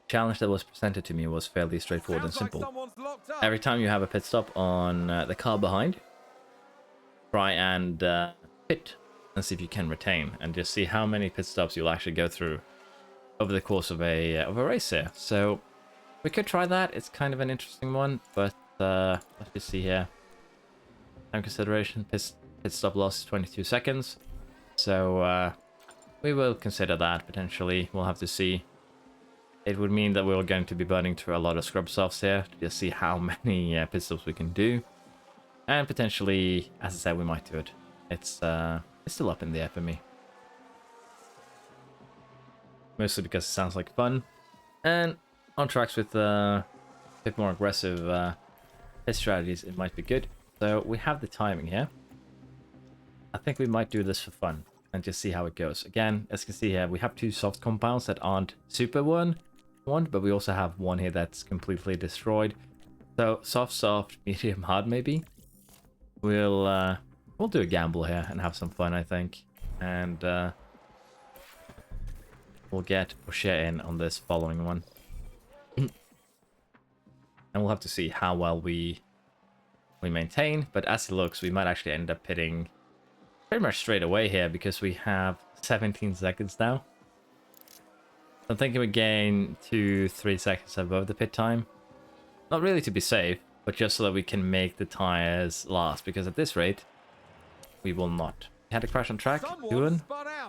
challenge that was presented to me was fairly straightforward and simple. Every time you have a pit stop on the car behind, try and pit and see if you can retain, and just see how many pit stops you'll actually go through over the course of a race here. So we could try that. It's kind of an interesting one, but let's just see here. Time consideration, pit stop loss is 22 seconds. So we will consider that potentially. We'll have to see. It would mean that we're going to be burning through a lot of scrub softs here to just see how many pit stops we can do. And potentially, as I said, we might do it. It's still up in the air for me. Mostly because it sounds like fun. And on tracks with a bit more aggressive pit strategies, it might be good. So we have the timing here. I think we might do this for fun and just see how it goes. Again, as you can see here, we have two soft compounds that aren't super one, but we also have one here that's completely destroyed. So soft, medium, hard maybe. We'll do a gamble here and have some fun, I think. And we'll get Pourchaire in on this following one. And we'll have to see how well we maintain. But as it looks, we might actually end up pitting pretty much straight away here because we have 17 seconds now. I'm thinking we gain 2-3 seconds above the pit time. Not really to be safe, but just so that we can make the tires last, because at this rate, we will not. We had a crash on track. Doohan,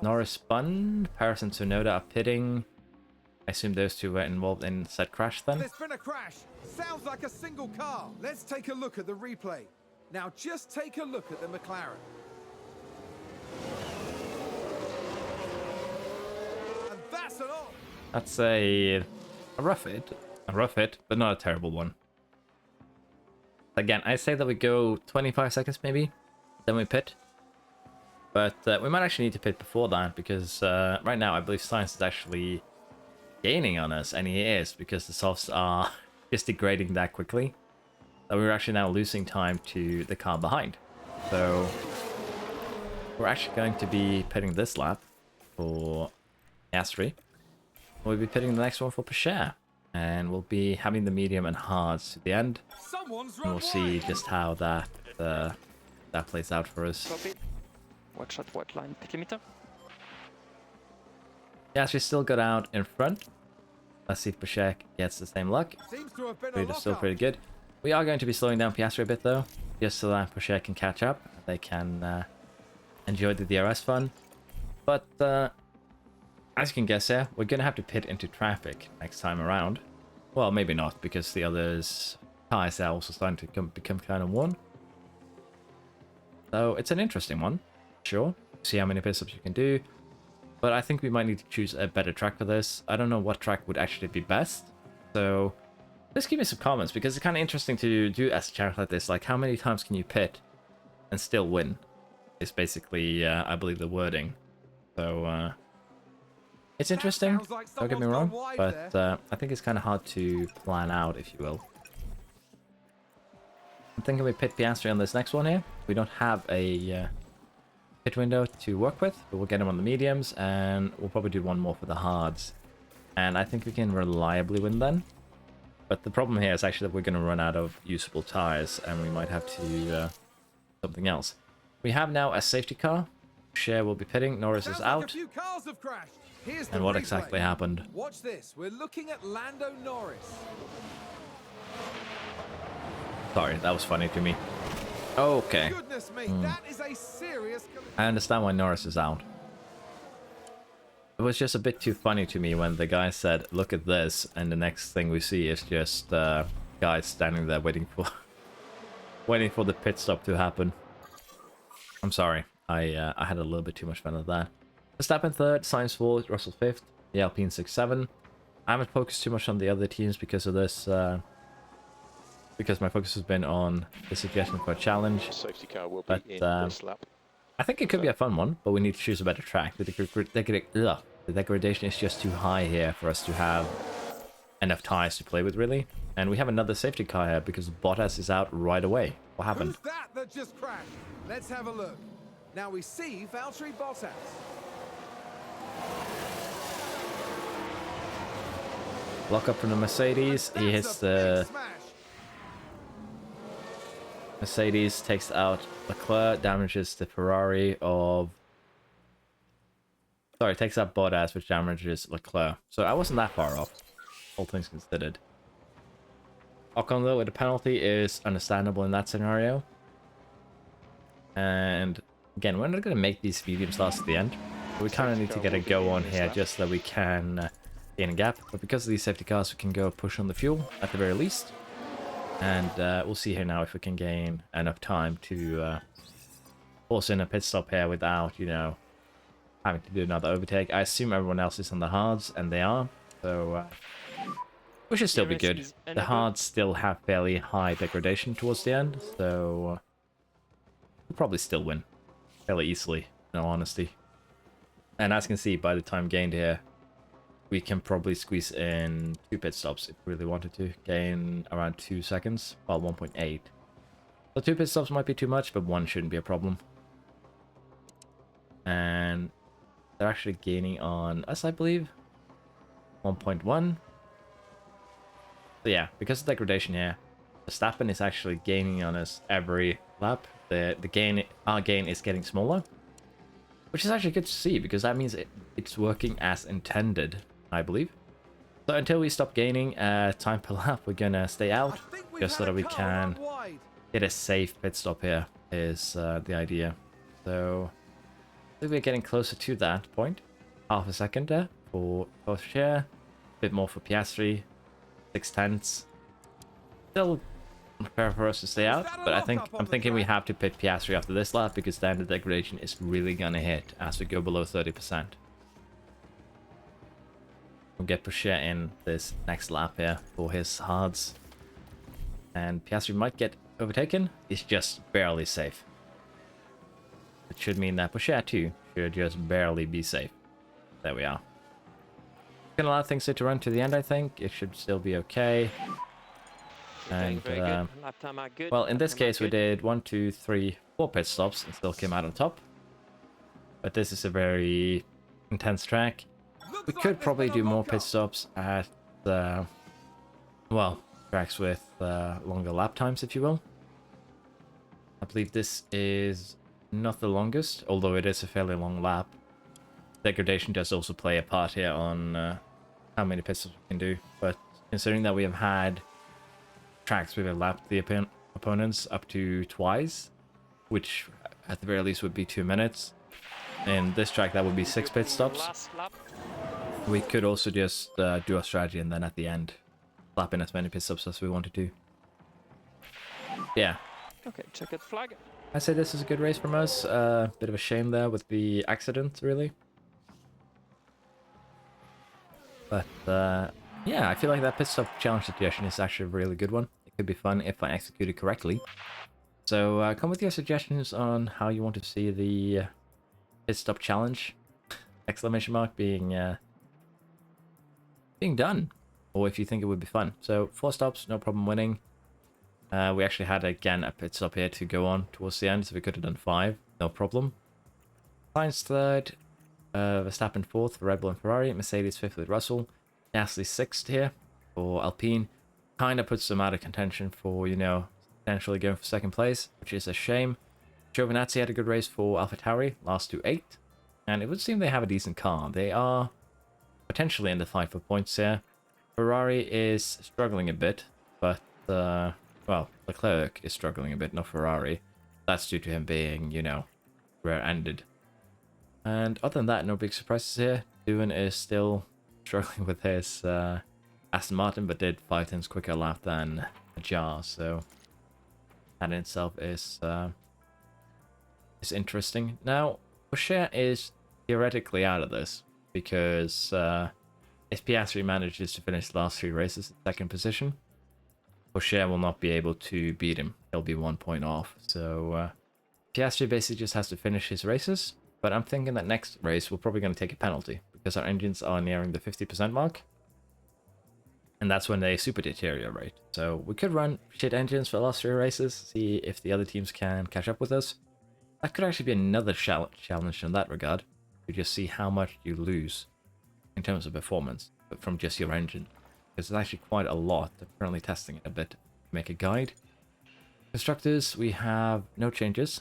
Norris spun, Paris and Tsunoda are pitting. I assume those two were involved in said crash then. There's been a crash. Sounds like a single car. Let's take a look at the replay. Now just take a look at the McLaren. And that's an off. That's a rough hit, but not a terrible one. Again, I say that we go 25 seconds maybe, then we pit. But we might actually need to pit before that, because right now I believe Science is actually gaining on us, and he is, because the softs are just degrading that quickly. That we're actually now losing time to the car behind. So we're actually going to be pitting this lap for Astri. We'll be pitting the next one for Pourchaire. And we'll be having the medium and hards to the end. And we'll see just how that plays out for us. Copy. Watch out, white line, pit limiter. Yeah, she's still got out in front. Let's see if Pourchaire gets the same luck. Seems to have been a Still lockup. pretty good. We are going to be slowing down Piastri a bit though, just so that Pourchaire can catch up. They can enjoy the DRS fun. But as you can guess here, we're going to have to pit into traffic next time around. Well, maybe not, because the others' tires are also starting to become kind of worn. So it's an interesting one, sure. See how many pit stops you can do. But I think we might need to choose a better track for this. I don't know what track would actually be best. So just give me some comments, because it's kind of interesting to do as a challenge like this. Like, how many times can you pit and still win? Is basically, I believe, the wording. So it's interesting, don't get me wrong, but I think it's kind of hard to plan out, if you will. I'm thinking we pit Piastri on this next one here. We don't have a pit window to work with, but we'll get him on the mediums, and we'll probably do one more for the hards. And I think we can reliably win then. But the problem here is actually that we're going to run out of usable tires, and we might have to something else. We have now a safety car. Pourchaire will be pitting. Norris is out. A few cars have crashed. Here's the And what replay. exactly happened? Watch this. We're looking at Lando Norris. Sorry, that was funny to me. Okay. Goodness me, that is a serious. I understand why Norris is out. It was just a bit too funny to me when the guy said, "Look at this," and the next thing we see is just guys standing there waiting for the pit stop to happen. I'm sorry, I had a little bit too much fun with that. Verstappen third, Sainz fourth, Russell fifth, the Alpine 6-7. I haven't focused too much on the other teams because of this, because my focus has been on the suggestion for a challenge. Safety car will be in this lap. I think it could be a fun one, but we need to choose a better track. The degradation is just too high here for us to have enough tires to play with, really. And we have another safety car here because Bottas is out right away. What happened? Who's that just crashed? Let's have a look. Now we see Valtteri Bottas. Block up from the Mercedes. He hits the Mercedes, takes out Leclerc, damages the Ferrari of... Sorry, takes out Bottas, which damages Leclerc. So I wasn't that far off, all things considered. Ocon, though, with a penalty is understandable in that scenario. And again, we're not going to make these mediums last at the end. We kind of need to get a go on here just so that we can gain a gap. But because of these safety cars, we can go push on the fuel at the very least. And we'll see here now if we can gain enough time to force in a pit stop here without, you know, having to do another overtake. I assume everyone else is on the hards, and they are. So we should still be good. The hards still have fairly high degradation towards the end, so we'll probably still win fairly easily, in all honesty. And as you can see, by the time gained here, we can probably squeeze in 2 pit stops if we really wanted to. Gain around 2 seconds, well, 1.8. So 2 pit stops might be too much, but 1 shouldn't be a problem. And they're actually gaining on us, I believe. 1.1. So yeah, because of degradation here, Verstappen is actually gaining on us every lap. Our gain is getting smaller, which is actually good to see because that means it's working as intended, I believe. So until we stop gaining time per lap, we're gonna stay out just so that we can get a safe pit stop here is the idea. So I think we're getting closer to that point. Half a second there for Pourchaire, a bit more for Piastri, 6/10. Still fair for us to stay out, but I'm thinking we have to pit Piastri after this lap because then the degradation is really gonna hit as we go below 30%. We'll get Pourchaire in this next lap here for his hards. And Piastri might get overtaken. It's just barely safe. It should mean that Pourchaire too should just barely be safe. There we are. Gonna allow things to run to the end, I think. It should still be okay. And, well, in this case, we did 1, 2, 3, 4 pit stops and still came out on top. But this is a very intense track. We could probably do more pit stops at, well, tracks with longer lap times, if you will. I believe this is not the longest, although it is a fairly long lap. Degradation does also play a part here on how many pit stops we can do. But considering that we have had tracks we've lapped the opponents up to twice, which at the very least would be 2 minutes. In this track, that would be 6 pit stops. We could also just do our strategy and then at the end slap in as many pit stops as we wanted to. Yeah. Okay, checkered flag. I say this is a good race from us. Bit of a shame there with the accident, really. But yeah, I feel like that pit stop challenge suggestion is actually a really good one. It could be fun if I execute it correctly. So come with your suggestions on how you want to see the pit stop challenge exclamation mark being done, or if you think it would be fun. So 4 stops, no problem winning. We actually had again a pit stop here to go on towards the end, so we could have done 5, no problem. Sainz 3rd, Verstappen 4th for Red Bull and Ferrari, Mercedes 5th with Russell, Gasly 6th here for Alpine. Kind of puts them out of contention for, you know, potentially going for 2nd place, which is a shame. Giovinazzi had a good race for AlphaTauri, last to 8th, and it would seem they have a decent car. They are potentially in the fight for points here. Ferrari is struggling a bit, but, well, Leclerc is struggling a bit, not Ferrari. That's due to him being, you know, rear-ended. And other than that, no big surprises here. Doohan is still struggling with his Aston Martin, but did 5 tenths quicker lap than Jar, so that in itself is interesting. Now, Pourchaire is theoretically out of this, because if Piastri manages to finish the last 3 races in 2nd position, Pourchaire will not be able to beat him. He'll be 1 point off. So Piastri basically just has to finish his races. But I'm thinking that next race we're probably going to take a penalty because our engines are nearing the 50% mark. And that's when they super deteriorate. So we could run shit engines for the last 3 races, see if the other teams can catch up with us. That could actually be another challenge in that regard, to just see how much you lose in terms of performance from just your engine. Because there's actually quite a lot. I'm currently testing it a bit to make a guide. Constructors, we have no changes.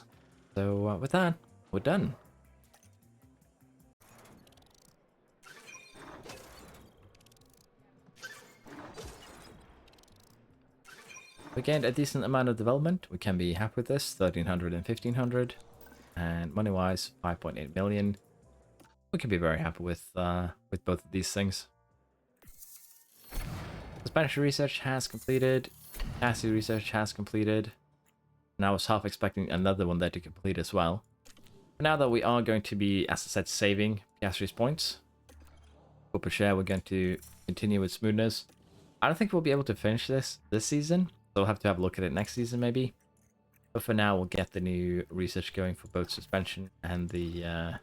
So with that, we're done. We gained a decent amount of development. We can be happy with this, 1300 and 1500. And money-wise, 5.8 million. We can be very happy with both of these things. Suspension research has completed. Chassis research has completed. And I was half expecting another one there to complete as well. But now that we are going to be, as I said, saving Piastri's points, for Pourchaire, we're going to continue with smoothness. I don't think we'll be able to finish this season. So we'll have to have a look at it next season, maybe. But for now, we'll get the new research going for both suspension and the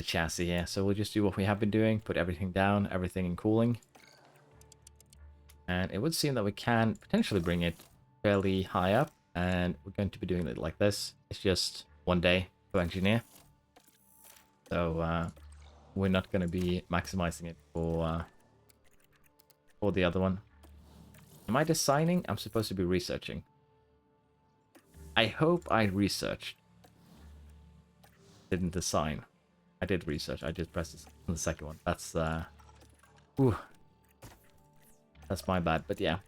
chassis here. So we'll just do what we have been doing, put everything down, everything in cooling. And it would seem that we can potentially bring it fairly high up, and we're going to be doing it like this. It's just one day to engineer. So we're not going to be maximizing it for the other one. Am I designing? I'm supposed to be researching. I hope I researched. Didn't design. I did research. I just pressed on the second one. That's that's my bad. But yeah,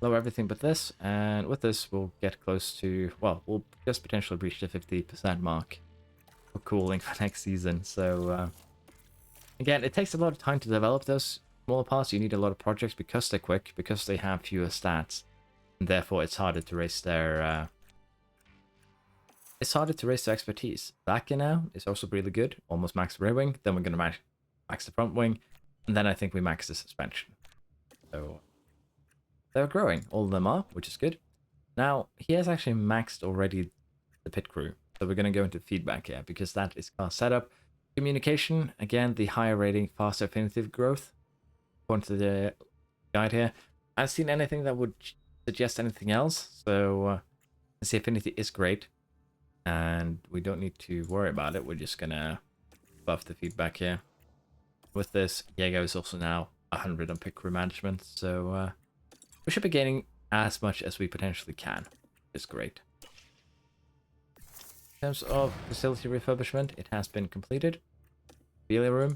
lower everything but this, and with this we'll get close to, well, we'll just potentially reach the 50% mark for cooling for next season. So again, it takes a lot of time to develop those smaller parts. You need a lot of projects because they're quick, because they have fewer stats, and therefore it's harder to raise their expertise. Back in now is also really good, almost max rear wing. Then we're gonna max the front wing, and then I think we max the suspension. So they're growing, all of them are, which is good. Now he has actually maxed already the pit crew, so we're gonna go into feedback here because that is car setup. Communication, again, the higher rating, faster definitive growth. According to the guide here, I haven't seen anything that would suggest anything else, so the affinity is great, and we don't need to worry about it. We're just gonna buff the feedback here. With this, Jaeger is also now 100 on pit crew management, so we should be gaining as much as we potentially can. It's great. In terms of facility refurbishment, it has been completed. Wheelie room.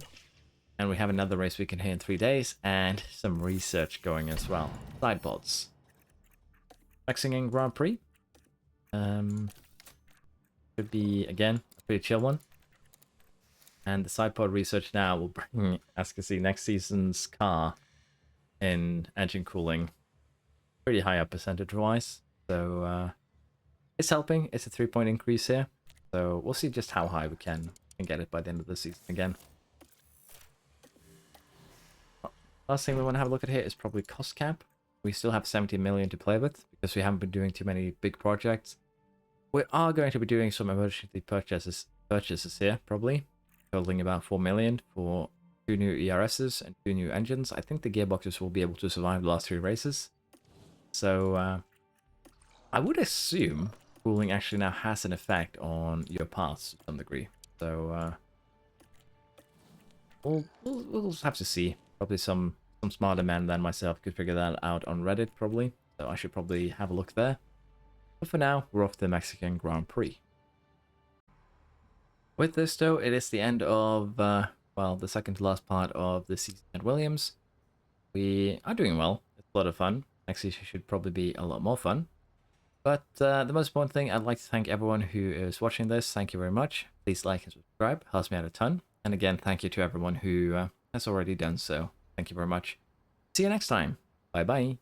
And we have another race weekend here in 3 days, and some research going as well. Side pods. Flexing in Grand Prix. Should be, again, a pretty chill one. And the side pod research now will bring, as you can see, next season's car in engine cooling pretty high up percentage-wise. So it's helping. It's a 3-point increase here. So we'll see just how high we can get it by the end of the season again. Last thing we want to have a look at here is probably cost cap. We still have 70 million to play with because we haven't been doing too many big projects. We are going to be doing some emergency purchases here, probably, totaling about 4 million for 2 new ERSs and 2 new engines. I think the gearboxes will be able to survive the last 3 races. So I would assume cooling actually now has an effect on your paths to some degree. So we'll have to see. Probably some smarter man than myself could figure that out on Reddit, probably. So I should probably have a look there. But for now, we're off to the Mexican Grand Prix. With this, though, it is the end of, well, the second to last part of the season at Williams. We are doing well. It's a lot of fun. Next season should probably be a lot more fun. But the most important thing, I'd like to thank everyone who is watching this. Thank you very much. Please like and subscribe. Helps me out a ton. And again, thank you to everyone who has already done so. Thank you very much. See you next time. Bye-bye.